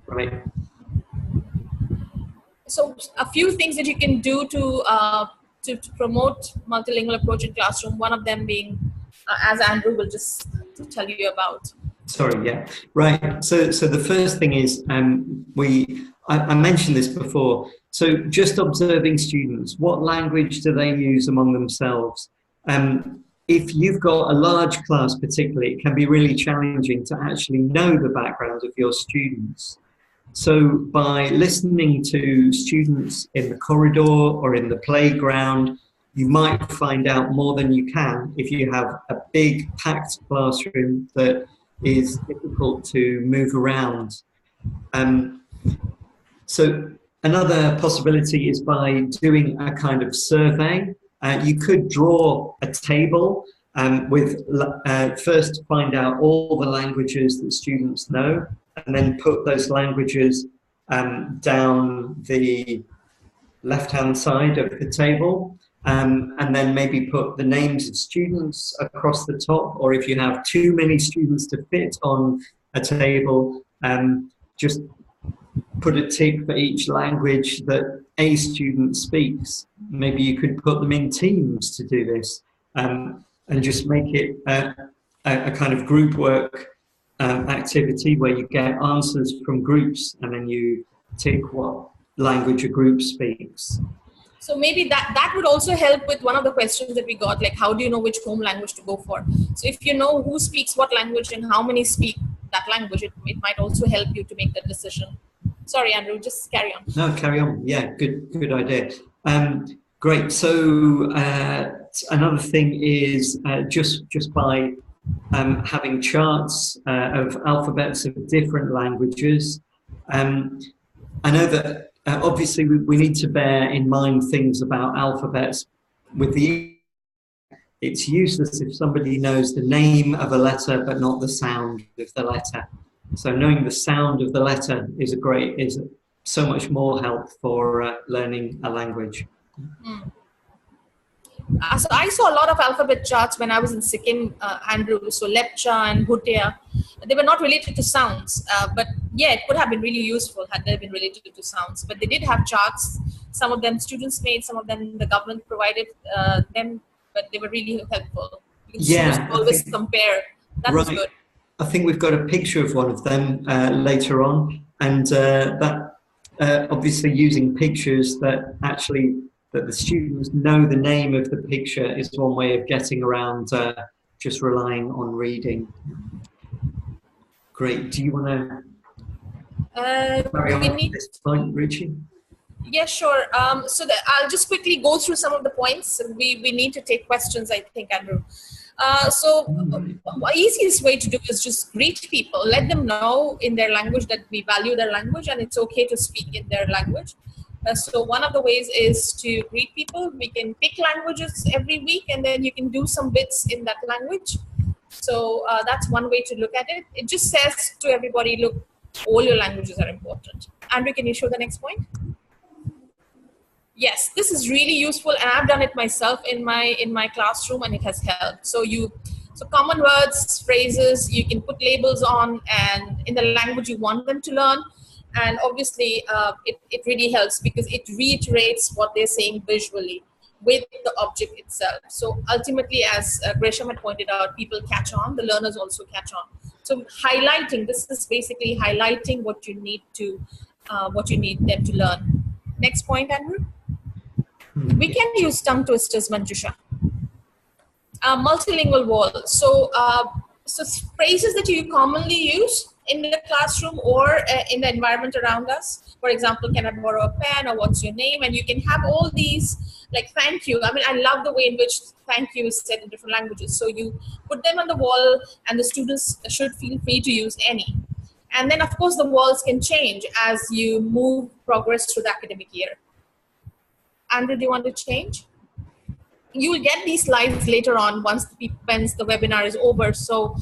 S3: Right.
S2: So a few things that you can do to promote multilingual approach in classroom. One of them being, as Andrew will just tell you about.
S3: Sorry, yeah, right. So the first thing is I mentioned this before. So just observing students, what language do they use among themselves? If you've got a large class, particularly, it can be really challenging to actually know the background of your students. So by listening to students in the corridor or in the playground, you might find out more than you can if you have a big packed classroom that is difficult to move around. So another possibility is by doing a kind of survey. You could draw a table with first find out all the languages that students know, and then put those languages down the left-hand side of the table, and then maybe put the names of students across the top, or if you have too many students to fit on a table, just put a tick for each language that a student speaks. Maybe you could put them in teams to do this, and just make it a kind of group work activity where you get answers from groups and then you tick what language a group speaks.
S2: So maybe that would also help with one of the questions that we got, like how do you know which home language to go for? So if you know who speaks what language and how many speak that language, it might also help you to make that decision. Sorry, Andrew, just carry on.
S3: No, carry on. Yeah, good idea. Great. So another thing is just by having charts of alphabets of different languages. I know that obviously we need to bear in mind things about alphabets. It's useless if somebody knows the name of a letter but not the sound of the letter. So knowing the sound of the letter is so much more help for learning a language.
S2: So I saw a lot of alphabet charts when I was in Sikkim, Andrew. So Lepcha and Bhutia, they were not related to sounds, but yeah, it would have been really useful had they been related to sounds. But they did have charts. Some of them students made, some of them the government provided them, but they were really helpful. You can always compare. That was good.
S3: I think we've got a picture of one of them later on, and that obviously using pictures that the students know the name of the picture is one way of getting around just relying on reading. Great. Do you want to carry on at this point, Ruchi?
S2: Yeah, sure. I'll just quickly go through some of the points. We need to take questions, I think, Andrew. The easiest way to do is just greet people. Let them know in their language that we value their language and it's okay to speak in their language. So one of the ways is to greet people. We can pick languages every week and then you can do some bits in that language. So that's one way to look at it. It just says to everybody, look, all your languages are important. Andrew, can you show the next point? Yes, this is really useful and I've done it myself in my classroom and it has helped. So common words, phrases, you can put labels on and in the language you want them to learn. And obviously, it really helps because it reiterates what they're saying visually with the object itself. So ultimately, as Gresham had pointed out, people catch on, the learners also catch on. So highlighting, this is basically highlighting what you need them to learn. Next point, Andrew. We can use tongue twisters, Manjusha. Multilingual wall. So, so phrases that you commonly use in the classroom or in the environment around us. For example, can I borrow a pen, or what's your name? And you can have all these, like thank you. I mean, I love the way in which thank you is said in different languages. So you put them on the wall, and the students should feel free to use any. And then, of course, the walls can change as you progress through the academic year. Andrew, do you want to change? You will get these slides later on once the webinar is over. So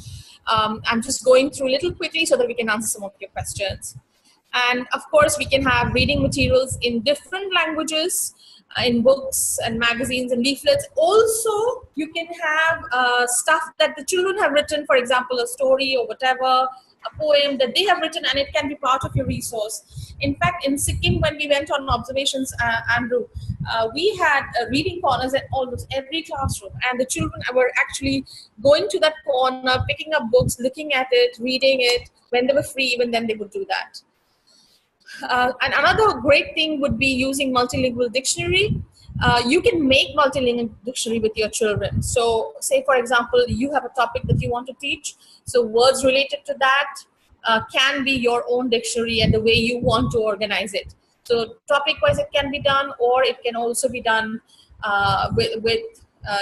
S2: I'm just going through a little quickly so that we can answer some of your questions. And of course, we can have reading materials in different languages, in books and magazines and leaflets. Also, you can have stuff that the children have written, for example, a story or whatever, a poem that they have written, and it can be part of your resource. In fact, in Sikkim, when we went on observations, Andrew, we had reading corners at almost every classroom, and the children were actually going to that corner, picking up books, looking at it, reading it. When they were free, even then they would do that. And another great thing would be using multilingual dictionary. You can make multilingual dictionary with your children. So say, for example, you have a topic that you want to teach. So words related to that can be your own dictionary and the way you want to organize it. So topic-wise it can be done, or it can also be done with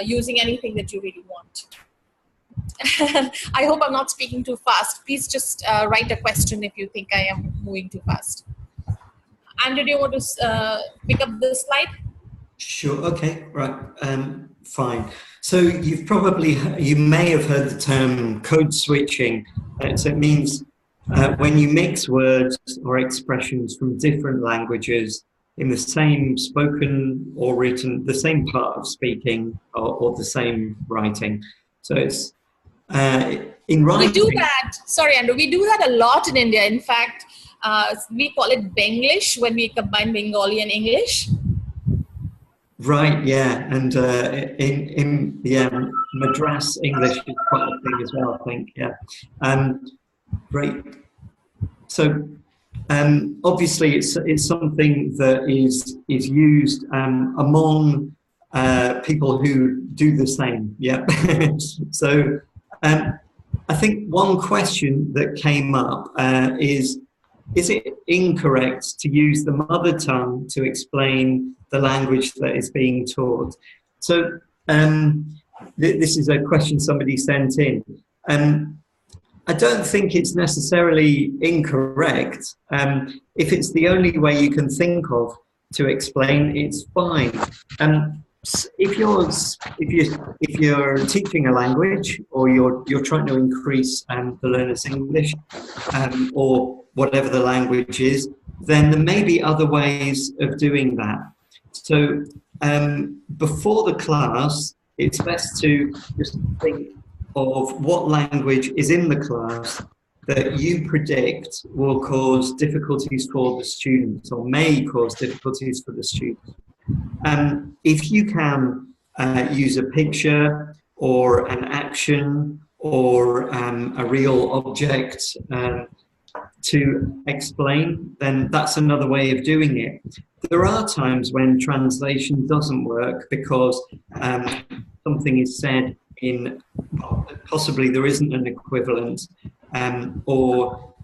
S2: using anything that you really want. I hope I'm not speaking too fast. Please just write a question if you think I am moving too fast. Andrew, do you want to pick up the slide?
S3: Sure. Okay. Right. Fine. So you may have heard the term code switching. So it means when you mix words or expressions from different languages in the same spoken or written, the same part of speaking or the same writing. So it's in writing.
S2: We do that. Sorry, Andrew. We do that a lot in India. In fact, we call it Benglish when we combine Bengali and English.
S3: Right, yeah, and in Madras English is quite a thing as well, I think, yeah. Great. So obviously it's something that is used among people who do the same, yeah. So I think one question that came up is it incorrect to use the mother tongue to explain the language that is being taught? So this is a question somebody sent in. I don't think it's necessarily incorrect. If it's the only way you can think of to explain, it's fine. If you're teaching a language, or you're trying to increase the learner's English, or whatever the language is, then there may be other ways of doing that. So before the class, it's best to just think of what language is in the class that you predict will cause difficulties for the students, or may cause difficulties for the students. If you can use a picture or an action or a real object to explain, then that's another way of doing it. There are times when translation doesn't work because something is said in, possibly there isn't an equivalent, or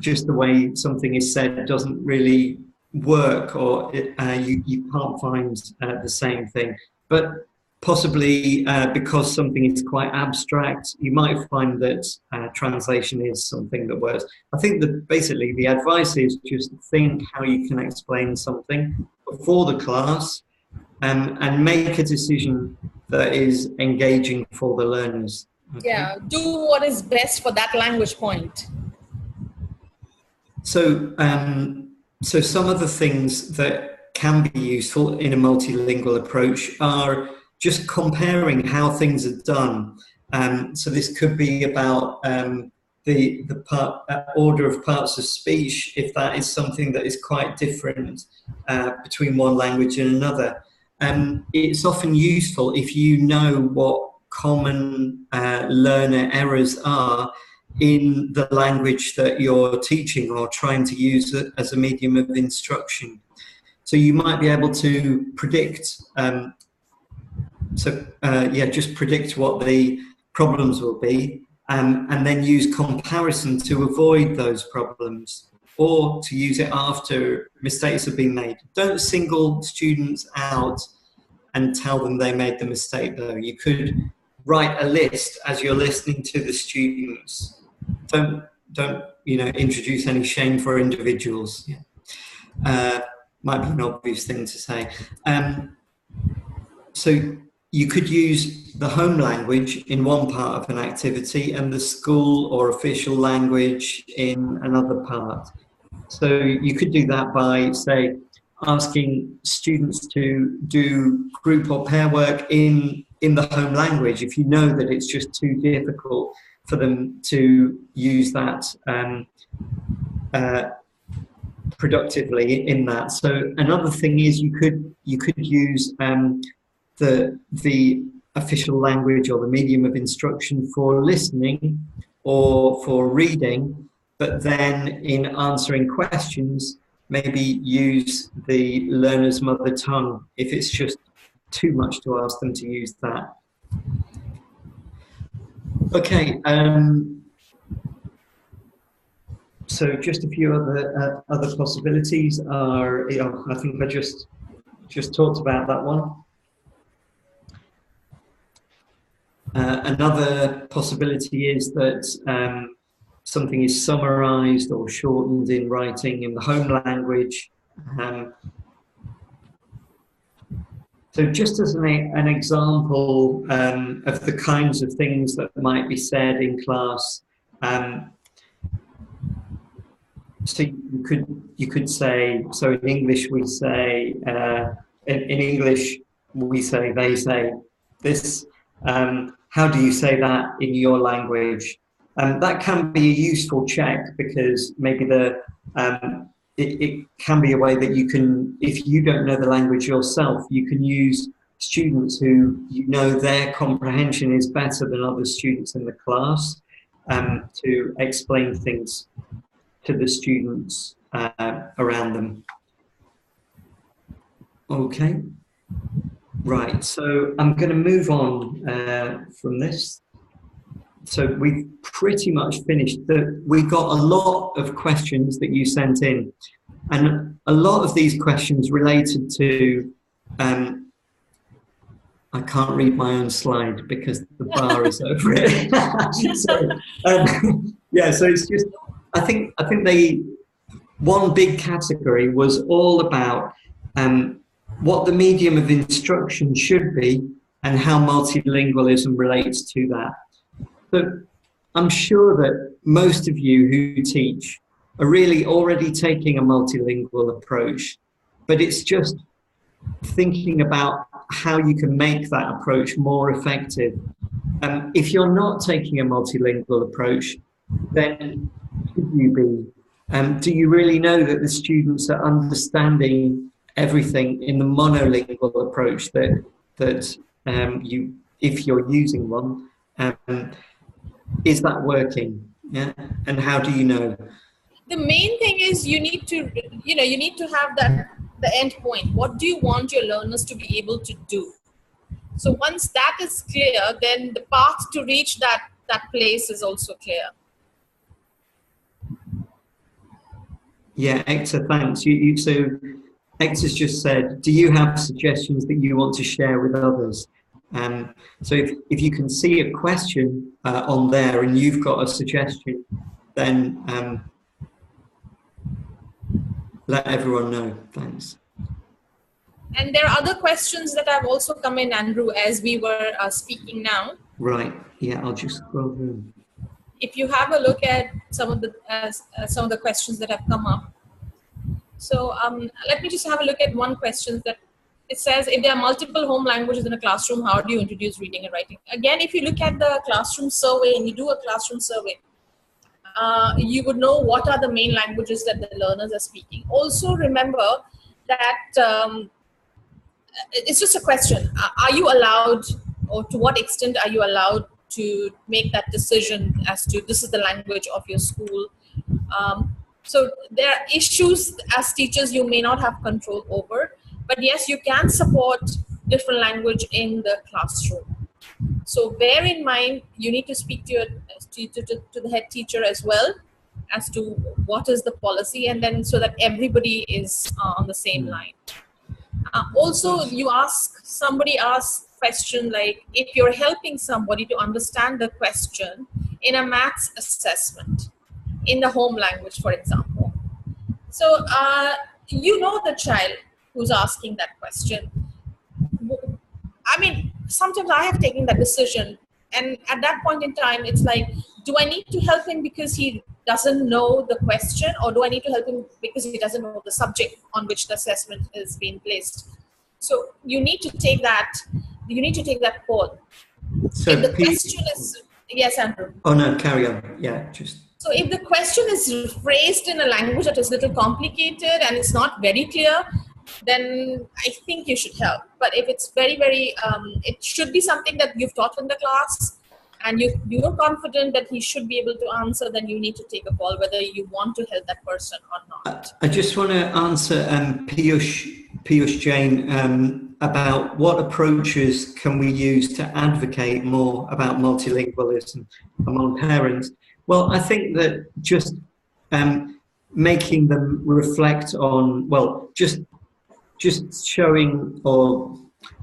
S3: just the way something is said doesn't really work, or you can't find the same thing. But possibly because something is quite abstract, you might find that translation is something that works. I think that basically the advice is just think how you can explain something before the class, and make a decision that is engaging for the learners. Okay?
S2: Yeah, do what is best for that language point.
S3: So, so some of the things that can be useful in a multilingual approach are just comparing how things are done. So this could be about the order of parts of speech, if that is something that is quite different between one language and another. It's often useful if you know what common learner errors are in the language that you're teaching or trying to use as a medium of instruction. So you might be able to predict, just predict what the problems will be, and then use comparison to avoid those problems, or to use it after mistakes have been made. Don't single students out and tell them they made the mistake, though. You could write a list as you're listening to the students. Don't introduce any shame for individuals. Might be an obvious thing to say. So you could use the home language in one part of an activity and the school or official language in another part. So you could do that by, say, asking students to do group or pair work in the home language if you know that it's just too difficult for them to use that productively in that. So another thing is you could use the official language or the medium of instruction for listening or for reading, but then in answering questions, maybe use the learner's mother tongue if it's just too much to ask them to use that. Okay, so just a few other possibilities are, I think I just talked about that one. Another possibility is that something is summarized or shortened in writing in the home language. So just as an example of the kinds of things that might be said in class, so you could say, so in English we say, in English we say, they say, this, how do you say that in your language? That can be a useful check because maybe it can be a way that you can, if you don't know the language yourself, you can use students who you know their comprehension is better than other students in the class to explain things to the students around them. Okay, right, so I'm going to move on from this. So we've pretty much finished. We got a lot of questions that you sent in, and a lot of these questions related to, I can't read my own slide because the bar is over it. So it's just, I think one big category was all about what the medium of instruction should be and how multilingualism relates to that. So I'm sure that most of you who teach are really already taking a multilingual approach, but it's just thinking about how you can make that approach more effective. If you're not taking a multilingual approach, then should you be? Do you really know that the students are understanding everything in the monolingual approach that you, if you're using one, is that working? Yeah, and how do you know?
S2: The main thing is you need to have the end point. What do you want your learners to be able to do? So once that is clear, then the path to reach that place is also clear.
S3: Yeah, Hector, thanks. So Hector's just said, do you have suggestions that you want to share with others? So if you can see a question on there and you've got a suggestion, then let everyone know. Thanks.
S2: And there are other questions that have also come in, Andrew, as we were speaking now.
S3: Right. Yeah, I'll just scroll through.
S2: If you have a look at some of the questions that have come up. So let me just have a look at one question that it says, if there are multiple home languages in a classroom, how do you introduce reading and writing? Again, if you look at the classroom survey and you do a classroom survey, you would know what are the main languages that the learners are speaking. Also remember that it's just a question. Are you allowed, or to what extent are you allowed to make that decision as to this is the language of your school? So there are issues as teachers you may not have control over, but yes, you can support different language in the classroom. So bear in mind, you need to speak to to the head teacher as well as to what is the policy, and then so that everybody is on the same line. Also, somebody asks question like, if you're helping somebody to understand the question in a maths assessment in the home language, for example. So you know the child who's asking that question. I mean, sometimes I have taken that decision, and at that point in time, it's like, do I need to help him because he doesn't know the question, or do I need to help him because he doesn't know the subject on which the assessment is being placed? So you need to take that. You need to take that call.
S3: So
S2: if the question is, yes, Andrew.
S3: Oh no, carry on. Yeah, just.
S2: So if the question is phrased in a language that is a little complicated and it's not very clear, then I think you should help. But if it's very, very, it should be something that you've taught in the class and you're confident that he should be able to answer, then you need to take a call whether you want to help that person or not.
S3: I just want to answer Piyush Jain about what approaches can we use to advocate more about multilingualism among parents. Well, I think that just making them reflect on, well, just showing or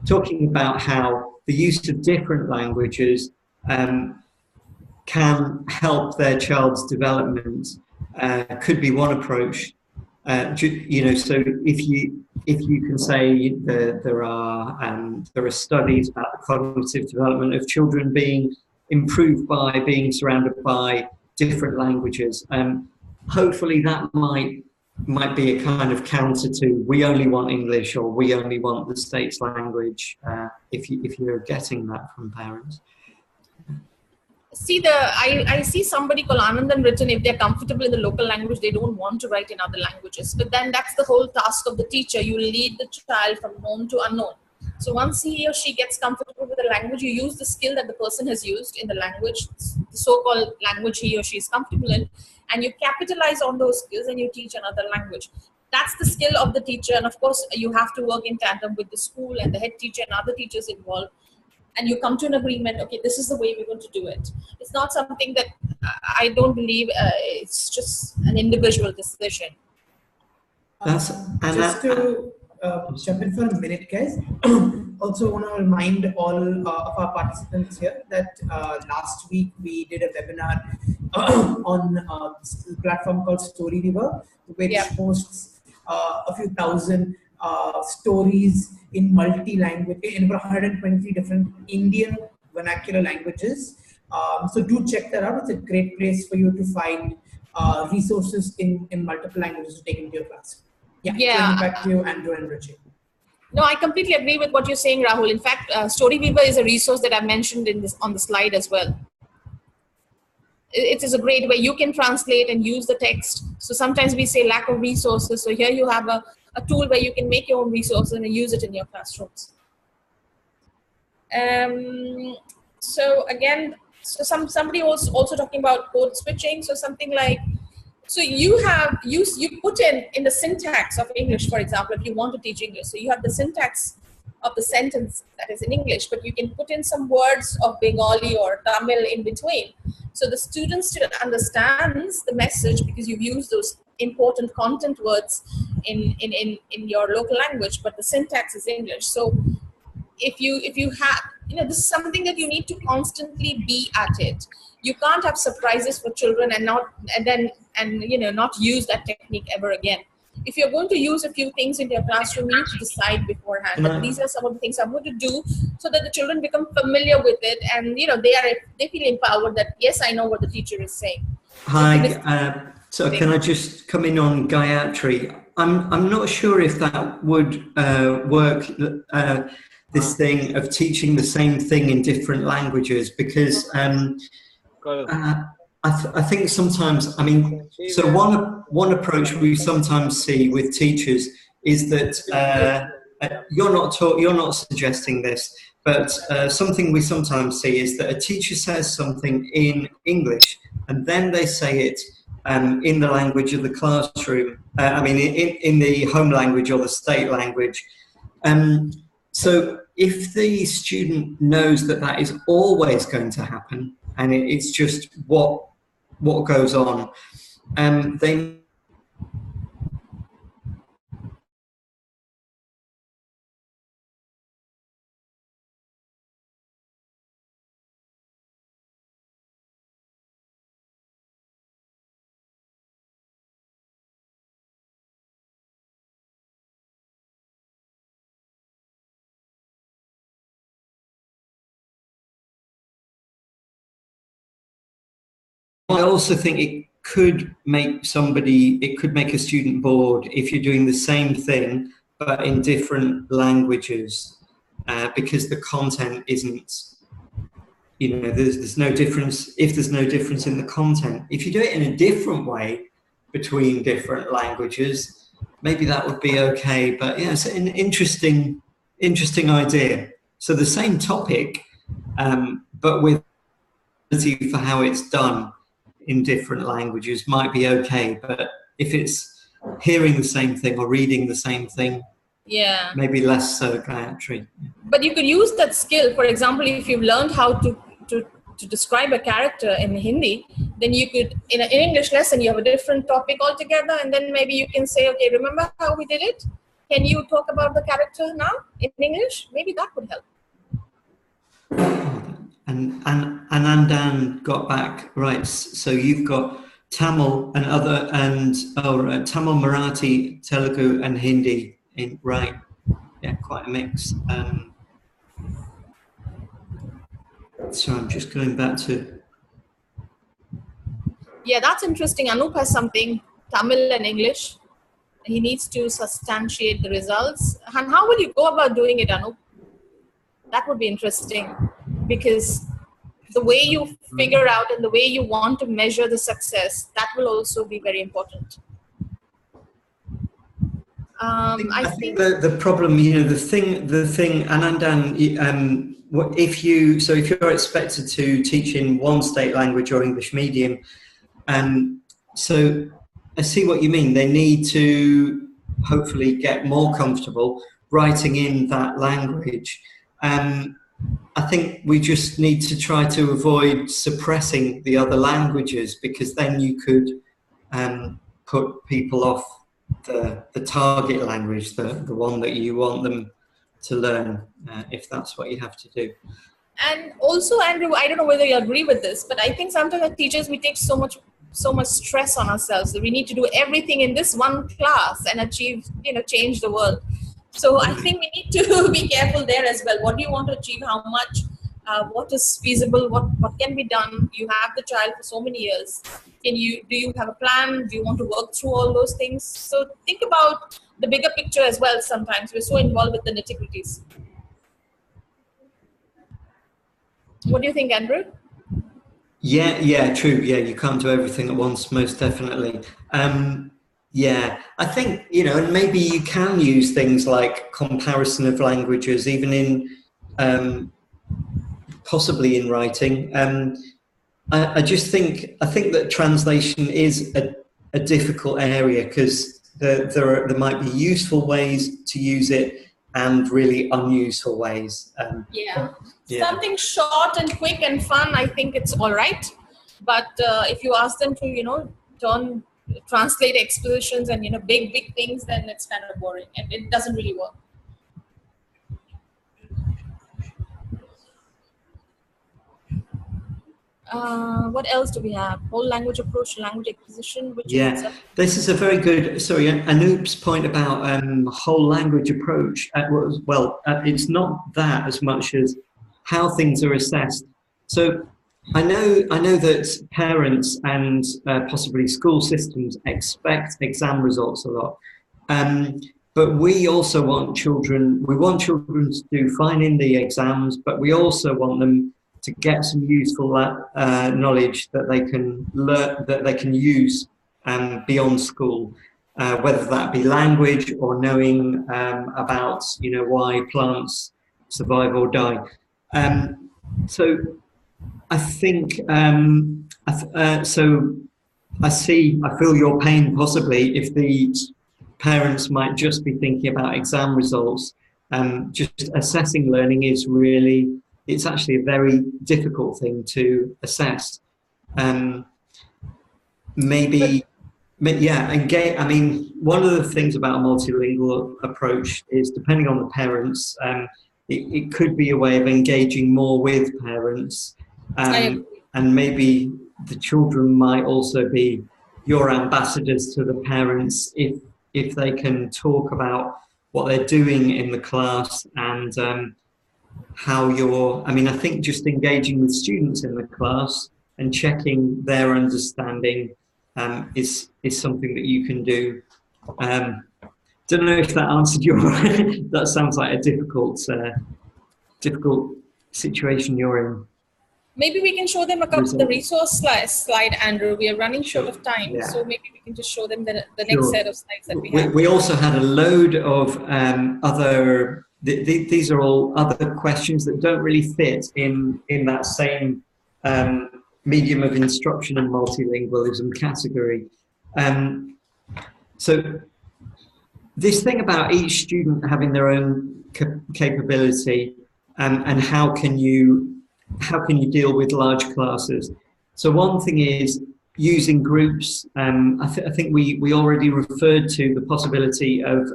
S3: talking about how the use of different languages can help their child's development could be one approach. You know, so if you can say there are studies about the cognitive development of children being improved by being surrounded by different languages, hopefully that might be a kind of counter to we only want English or we only want the state's language, if you're getting that from parents.
S2: See, I see somebody called Anandan written, if they're comfortable in the local language, they don't want to write in other languages. But then that's the whole task of the teacher. You lead the child from known to unknown. So once he or she gets comfortable with the language, you use the skill that the person has used in the language, the so-called language he or she is comfortable in, and you capitalize on those skills and you teach another language. That's the skill of the teacher. And of course, you have to work in tandem with the school and the head teacher and other teachers involved. And you come to an agreement, okay, this is the way we're going to do it. It's not something that I don't believe, it's just an individual decision.
S5: Just to jump in for a minute, guys. Also want to remind all of our participants here that last week we did a webinar on a platform called Story River, which hosts a few thousand stories in multi-language, in 123 different Indian vernacular languages. So do check that out. It's a great place for you to find resources in multiple languages to take into your class. Yeah. Back to you, Andrew and Ruchi.
S2: No, I completely agree with what you're saying, Rahul. In fact, Storyweaver is a resource that I mentioned on the slide as well. It is a great way. You can translate and use the text. So sometimes we say lack of resources. So here you have a tool where you can make your own resources and use it in your classrooms. So again, somebody was also talking about code switching. So something like, so you put in the syntax of English, for example, if you want to teach English. So you have the syntax of the sentence that is in English, but you can put in some words of Bengali or Tamil in between. So the student still understands the message because you've used those important content words in your local language, but the syntax is English. So if you have, this is something that you need to constantly be at it. You can't have surprises for children and not use that technique ever again. If you're going to use a few things in your classroom, you need to decide beforehand that these are some of the things I'm going to do, so that the children become familiar with it, and they feel empowered that yes, I know what the teacher is saying.
S3: Hi, so can I just come in on Gayatri? I'm not sure if that would work. This thing of teaching the same thing in different languages, because I think sometimes, so one approach we sometimes see with teachers is that you're not suggesting this, but something we sometimes see is that a teacher says something in English and then they say it in the language of the classroom. I mean, in the home language or the state language. So if the student knows that that is always going to happen, and it's just what goes on, they I also think it could make a student bored if you're doing the same thing but in different languages, because the content isn't, there's no difference. If there's no difference in the content, if you do it in a different way between different languages, maybe that would be okay. But yeah, it's an interesting idea. So the same topic, but with for how it's done in different languages might be okay, but if it's hearing the same thing or reading the same thing,
S2: yeah,
S3: maybe less so, Gayatri.
S2: But you could use that skill. For example, if you've learned how to describe a character in Hindi, then you could, in an English lesson, you have a different topic altogether, and then maybe you can say, okay, remember how we did it? Can you talk about the character now in English? Maybe that would help.
S3: And Anandan got back right. So you've got Tamil and Tamil, Marathi, Telugu, and Hindi in right. Yeah, quite a mix. So I'm just going back to.
S2: Yeah, that's interesting. Anup has something Tamil and English. He needs to substantiate the results. And how will you go about doing it, Anup? That would be interesting, because the way you figure out and the way you want to measure the success, that will also be very important. I think
S3: the problem, the thing, Anandan, if you're expected to teach in one state language or English medium, so I see what you mean. They need to hopefully get more comfortable writing in that language. I think we just need to try to avoid suppressing the other languages, because then you could put people off the target language, the one that you want them to learn, if that's what you have to do.
S2: And also, Andrew, I don't know whether you agree with this, but I think sometimes as teachers, we take so much stress on ourselves that we need to do everything in this one class and achieve, change the world. So I think we need to be careful there as well. What do you want to achieve? How much? What is feasible? What can be done? You have the child for so many years. Do you have a plan? Do you want to work through all those things? So think about the bigger picture as well. Sometimes we're so involved with the nitty-gritties. What do you think, Andrew?
S3: Yeah, true. Yeah, you can't do everything at once, most definitely. Yeah, I think, and maybe you can use things like comparison of languages, even in, possibly in writing. I think that translation is a difficult area, because there might be useful ways to use it and really unuseful ways.
S2: Yeah. Something short and quick and fun, I think it's all right. But if you ask them to, translate expositions and big things, then it's kind of boring and it doesn't really work. What else do we have? Whole language approach to language acquisition.
S3: This is a very good. Sorry, Anoop's point about whole language approach. It's not that as much as how things are assessed. So I know that parents and possibly school systems expect exam results a lot, but we also want children. We want children to do fine in the exams, but we also want them to get some useful knowledge that they can learn, that they can use beyond school, whether that be language or knowing about why plants survive or die. So I think so. I feel your pain possibly if the parents might just be thinking about exam results. Just assessing learning is really, it's actually a very difficult thing to assess. Maybe, yeah, I mean, one of the things about a multilingual approach is depending on the parents, it could be a way of engaging more with parents. And maybe the children might also be your ambassadors to the parents if they can talk about what they're doing in the class and how I mean, I think just engaging with students in the class and checking their understanding is something that you can do. Don't know if that answered your. That sounds like a difficult situation you're in.
S2: Maybe we can show them the resource slide, Andrew. We are running short of time, so maybe we can just show them the next set of slides that we have.
S3: We also had a load of other. These are all other questions that don't really fit in that same medium of instruction and multilingualism category. So this thing about each student having their own capability and how can you deal with large classes? So one thing is using groups. I think we already referred to the possibility of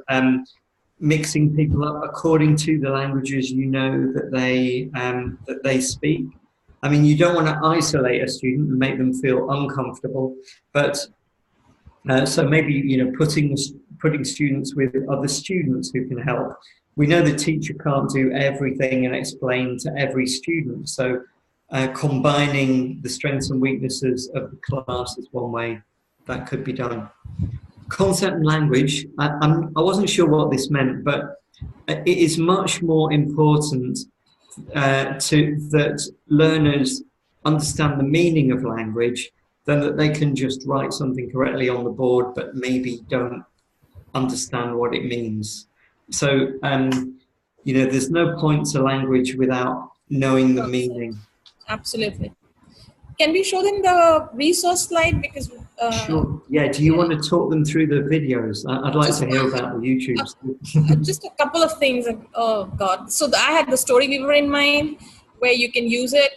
S3: mixing people up according to the languages that they speak. I mean, you don't want to isolate a student and make them feel uncomfortable, but so maybe putting students with other students who can help. We know the teacher can't do everything and explain to every student, so combining the strengths and weaknesses of the class is one way that could be done. Concept and language, I wasn't sure what this meant, but it is much more important that learners understand the meaning of language than that they can just write something correctly on the board but maybe don't understand what it means. So, there's no point to language without knowing the meaning.
S2: Absolutely. Can we show them the resource slide? Because
S3: sure. Yeah. Do you want to talk them through the videos? I'd like to hear about the YouTube.
S2: Just a couple of things. Oh God! So I had the story weaver in mind, where you can use it.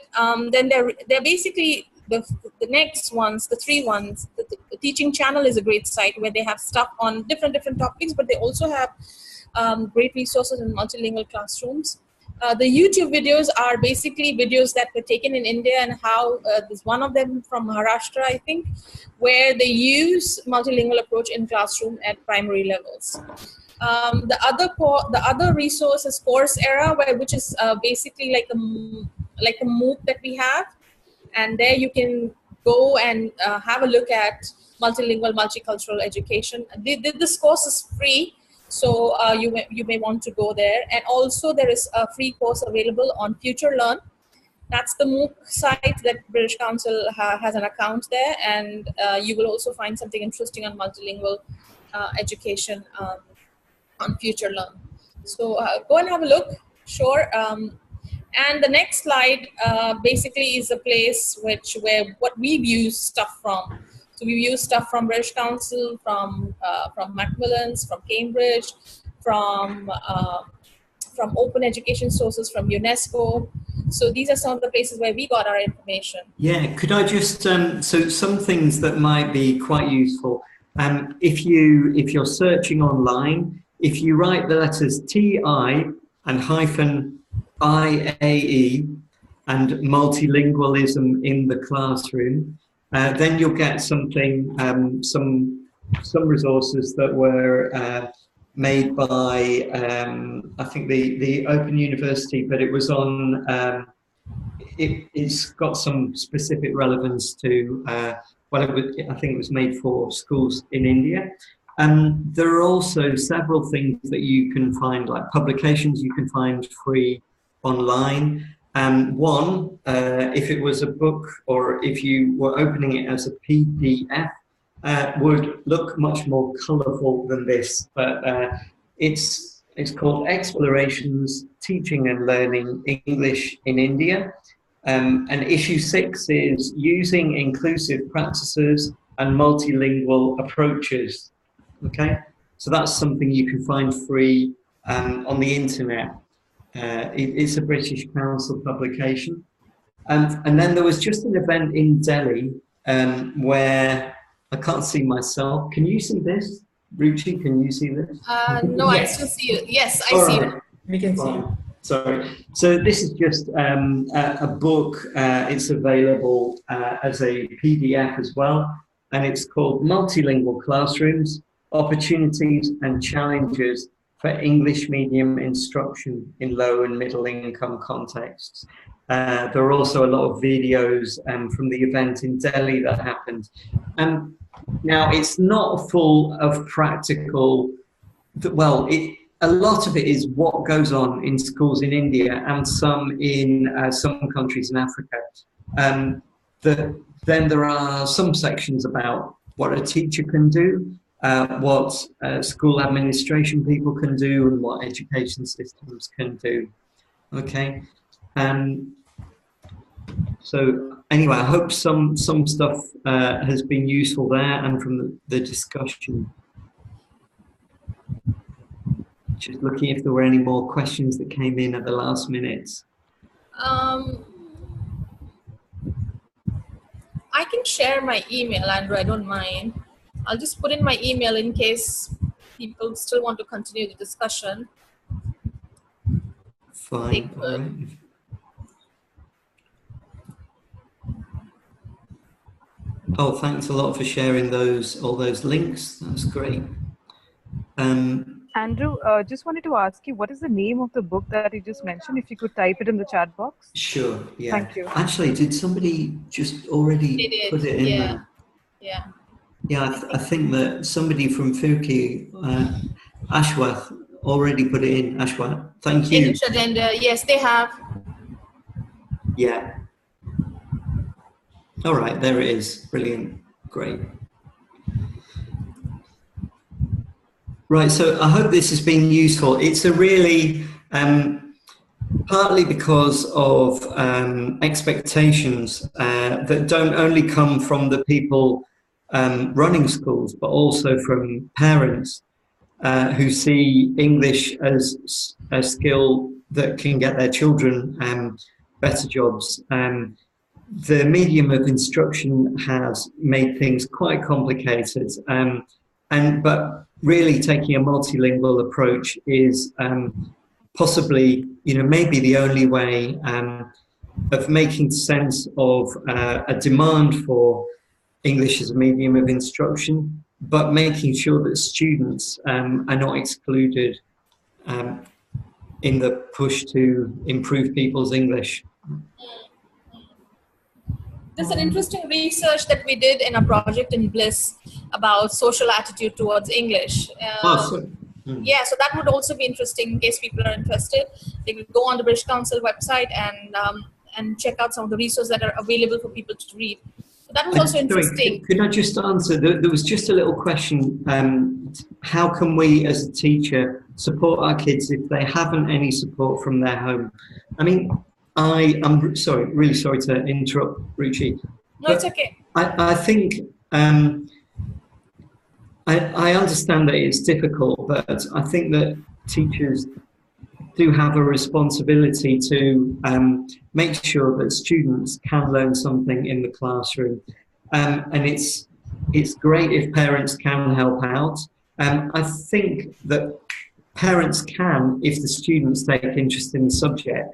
S2: Then they're basically the next ones, the three ones. The teaching channel is a great site where they have stuff on different topics, but they also have great resources in multilingual classrooms. The YouTube videos are basically videos that were taken in India, and how there's one of them from Maharashtra, I think, where they use multilingual approach in classroom at primary levels. The other resource is Coursera, which is basically like a MOOC that we have, and there you can go and have a look at multilingual, multicultural education. This course is free. So you may want to go there. And also there is a free course available on Future Learn. That's the MOOC site that British Council has an account there. And you will also find something interesting on multilingual education on Future Learn. So go and have a look, sure. And the next slide basically is a place where what we've used stuff from. So we've used stuff from British Council, from Macmillan's, from Cambridge, from open education sources, from UNESCO. So these are some of the places where we got our information.
S3: Yeah, could I just, so some things that might be quite useful. If you're searching online, if you write the letters TI and -IAE and multilingualism in the classroom, then you'll get something, some resources that were made by, I think the Open University, but it was on, it's got some specific relevance to, I think it was made for schools in India. There are also several things that you can find, like publications you can find free online. One, if it was a book or if you were opening it as a PDF, would look much more colourful than this, but it's called Explorations, Teaching and Learning English in India. And issue 6 is Using Inclusive Practices and multilingual approaches. Okay, so that's something you can find free on the internet. It's a British Council publication. And then there was just an event in Delhi where I can't see myself. Can you see this? Ruchi, can you see this?
S2: No,
S5: Yes.
S2: I still see you. Yes, I
S3: All
S2: see
S3: right.
S2: you.
S5: We can see you.
S3: Sorry. So this is just a book. It's available as a PDF as well. And it's called Multilingual Classrooms, Opportunities and Challenges for English Medium Instruction in Low and Middle Income Contexts. There are also a lot of videos from the event in Delhi that happened. Now, it's not full of practical, well, a lot of it is what goes on in schools in India and some in some countries in Africa. Then there are some sections about what a teacher can do, what school administration people can do, and what education systems can do. Okay. So anyway, I hope some stuff has been useful there and from the discussion. Just looking if there were any more questions that came in at the last minute.
S2: I can share my email, Andrew. I don't mind. I'll just put in my email in case people still want to continue the discussion.
S3: Fine. All right. Oh, thanks a lot for sharing all those links. That's great.
S1: Andrew, just wanted to ask you, what is the name of the book that you just mentioned? If you could type it in the chat box.
S3: Sure, yeah.
S1: Thank you.
S3: Actually, did somebody just already put it in there?
S2: Yeah.
S3: Yeah, I think that somebody from Firki, Ashwath, already put it in. Ashwath, thank you.
S2: English agenda, yes, they have.
S3: Yeah. All right, there it is. Brilliant. Great. Right, so I hope this has been useful. It's a really, partly because of expectations that don't only come from the people running schools, but also from parents who see English as a skill that can get their children better jobs. The medium of instruction has made things quite complicated, but really taking a multilingual approach is possibly, maybe the only way of making sense of a demand for English as a medium of instruction, but making sure that students are not excluded in the push to improve people's English.
S2: There's an interesting research that we did in a project in Bliss about social attitude towards English. Yeah, so that would also be interesting in case people are interested. They could go on the British Council website and check out some of the resources that are available for people to read. So that was also interesting.
S3: Could I just answer? There was just a little question. How can we as a teacher support our kids if they haven't any support from their home? I mean, I'm really sorry to interrupt, Ruchi.
S2: No, it's okay.
S3: I think I understand that it's difficult, but I think that teachers do have a responsibility to make sure that students can learn something in the classroom. And it's great if parents can help out. I think that parents can if the students take interest in the subject.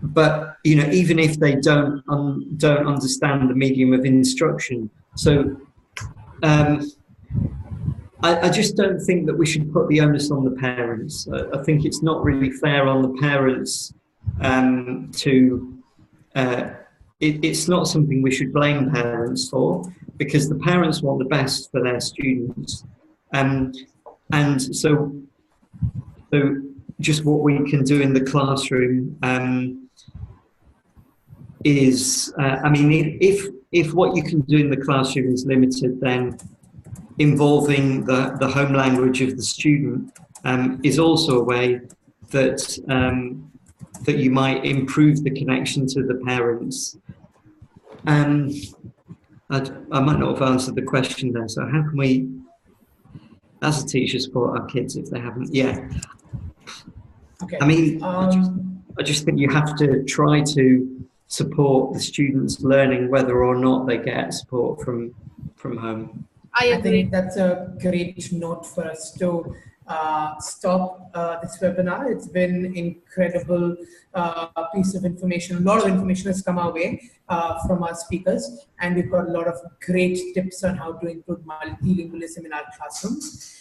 S3: But even if they don't understand the medium of instruction, so I just don't think that we should put the onus on the parents. I think it's not really fair on the parents it's not something we should blame parents for, because the parents want the best for their students. And so just what we can do in the classroom is, if what you can do in the classroom is limited, then involving the home language of the student is also a way that you might improve the connection to the parents. I might not have answered the question there. So how can we, as a teacher, support our kids if they haven't yet?
S5: Okay.
S3: I mean, I just think you have to try to support the students' learning, whether or not they get support from home.
S2: I agree.
S5: think that's a great note for us to stop this webinar. It's been incredible piece of information. A lot of information has come our way from our speakers, and we've got a lot of great tips on how to include multilingualism in our classrooms.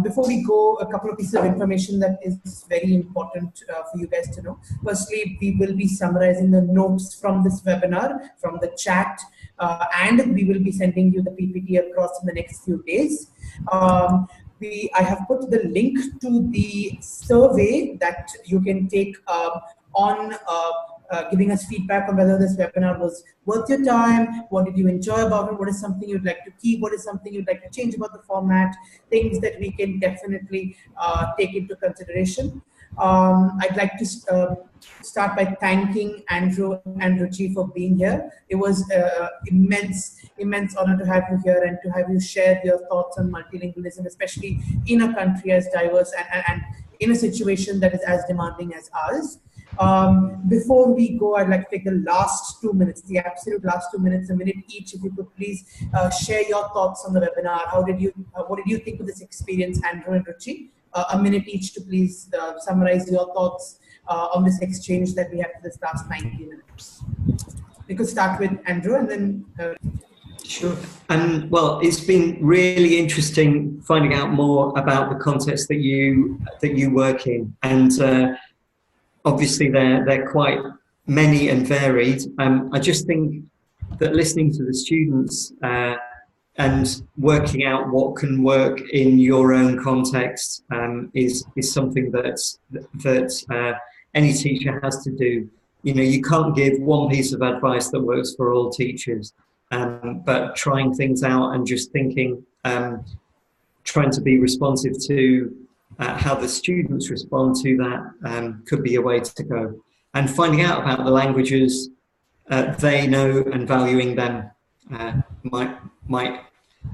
S5: Before we go, a couple of pieces of information that is very important for you guys to know. Firstly, we will be summarizing the notes from this webinar, from the chat, and we will be sending you the PPT across in the next few days. I have put the link to the survey that you can take on giving us feedback on whether this webinar was worth your time. What did you enjoy about it? What is something you'd like to keep? What is something you'd like to change about the format? Things that we can definitely take into consideration. I'd like to start by thanking Andrew and Ruchi for being here. It was immense honor to have you here and to have you share your thoughts on multilingualism, especially in a country as diverse and in a situation that is as demanding as ours. Before we go, I'd like to take the last 2 minutes, the absolute last 2 minutes, a minute each, if you could please share your thoughts on the webinar. What did you think of this experience, Andrew and Ruchi? A minute each to please summarize your thoughts on this exchange that we had for this last 90 minutes. We could start with Andrew and then...
S3: Sure. Well, it's been really interesting finding out more about the context that you work in, and obviously they're quite many and varied. I just think that listening to the students and working out what can work in your own context is something that any teacher has to do. You know, you can't give one piece of advice that works for all teachers. But trying things out and just thinking, trying to be responsive to how the students respond to that could be a way to go. And finding out about the languages they know and valuing them might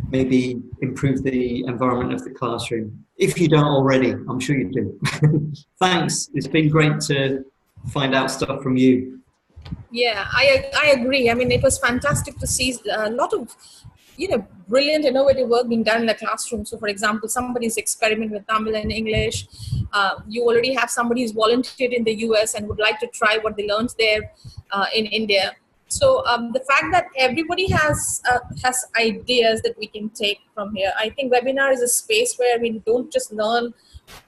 S3: maybe improve the environment of the classroom. If you don't already, I'm sure you do. Thanks. It's been great to find out stuff from you.
S2: Yeah, I agree. I mean, it was fantastic to see a lot of, brilliant, innovative work being done in the classroom. So, for example, somebody's experimenting with Tamil and English. You already have somebody who's volunteered in the US and would like to try what they learned there in India. So, the fact that everybody has ideas that we can take from here. I think webinar is a space where we don't just learn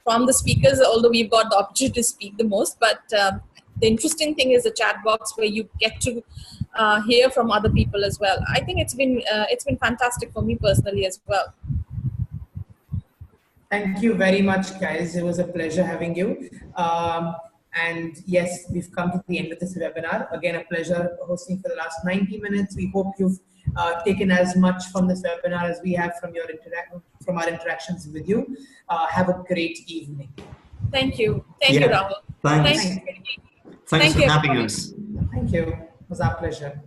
S2: from the speakers, although we've got the opportunity to speak the most, but the interesting thing is the chat box where you get to hear from other people as well. I think it's been fantastic for me personally as well.
S5: Thank you very much, guys. It was a pleasure having you. And yes, we've come to the end of this webinar. Again, a pleasure hosting for the last 90 minutes. We hope you've taken as much from this webinar as we have from our interactions with you. Have a great evening.
S2: Thank you. Thank you, Rahul.
S3: Thanks. Thanks for having us.
S5: Thank you. It was our pleasure.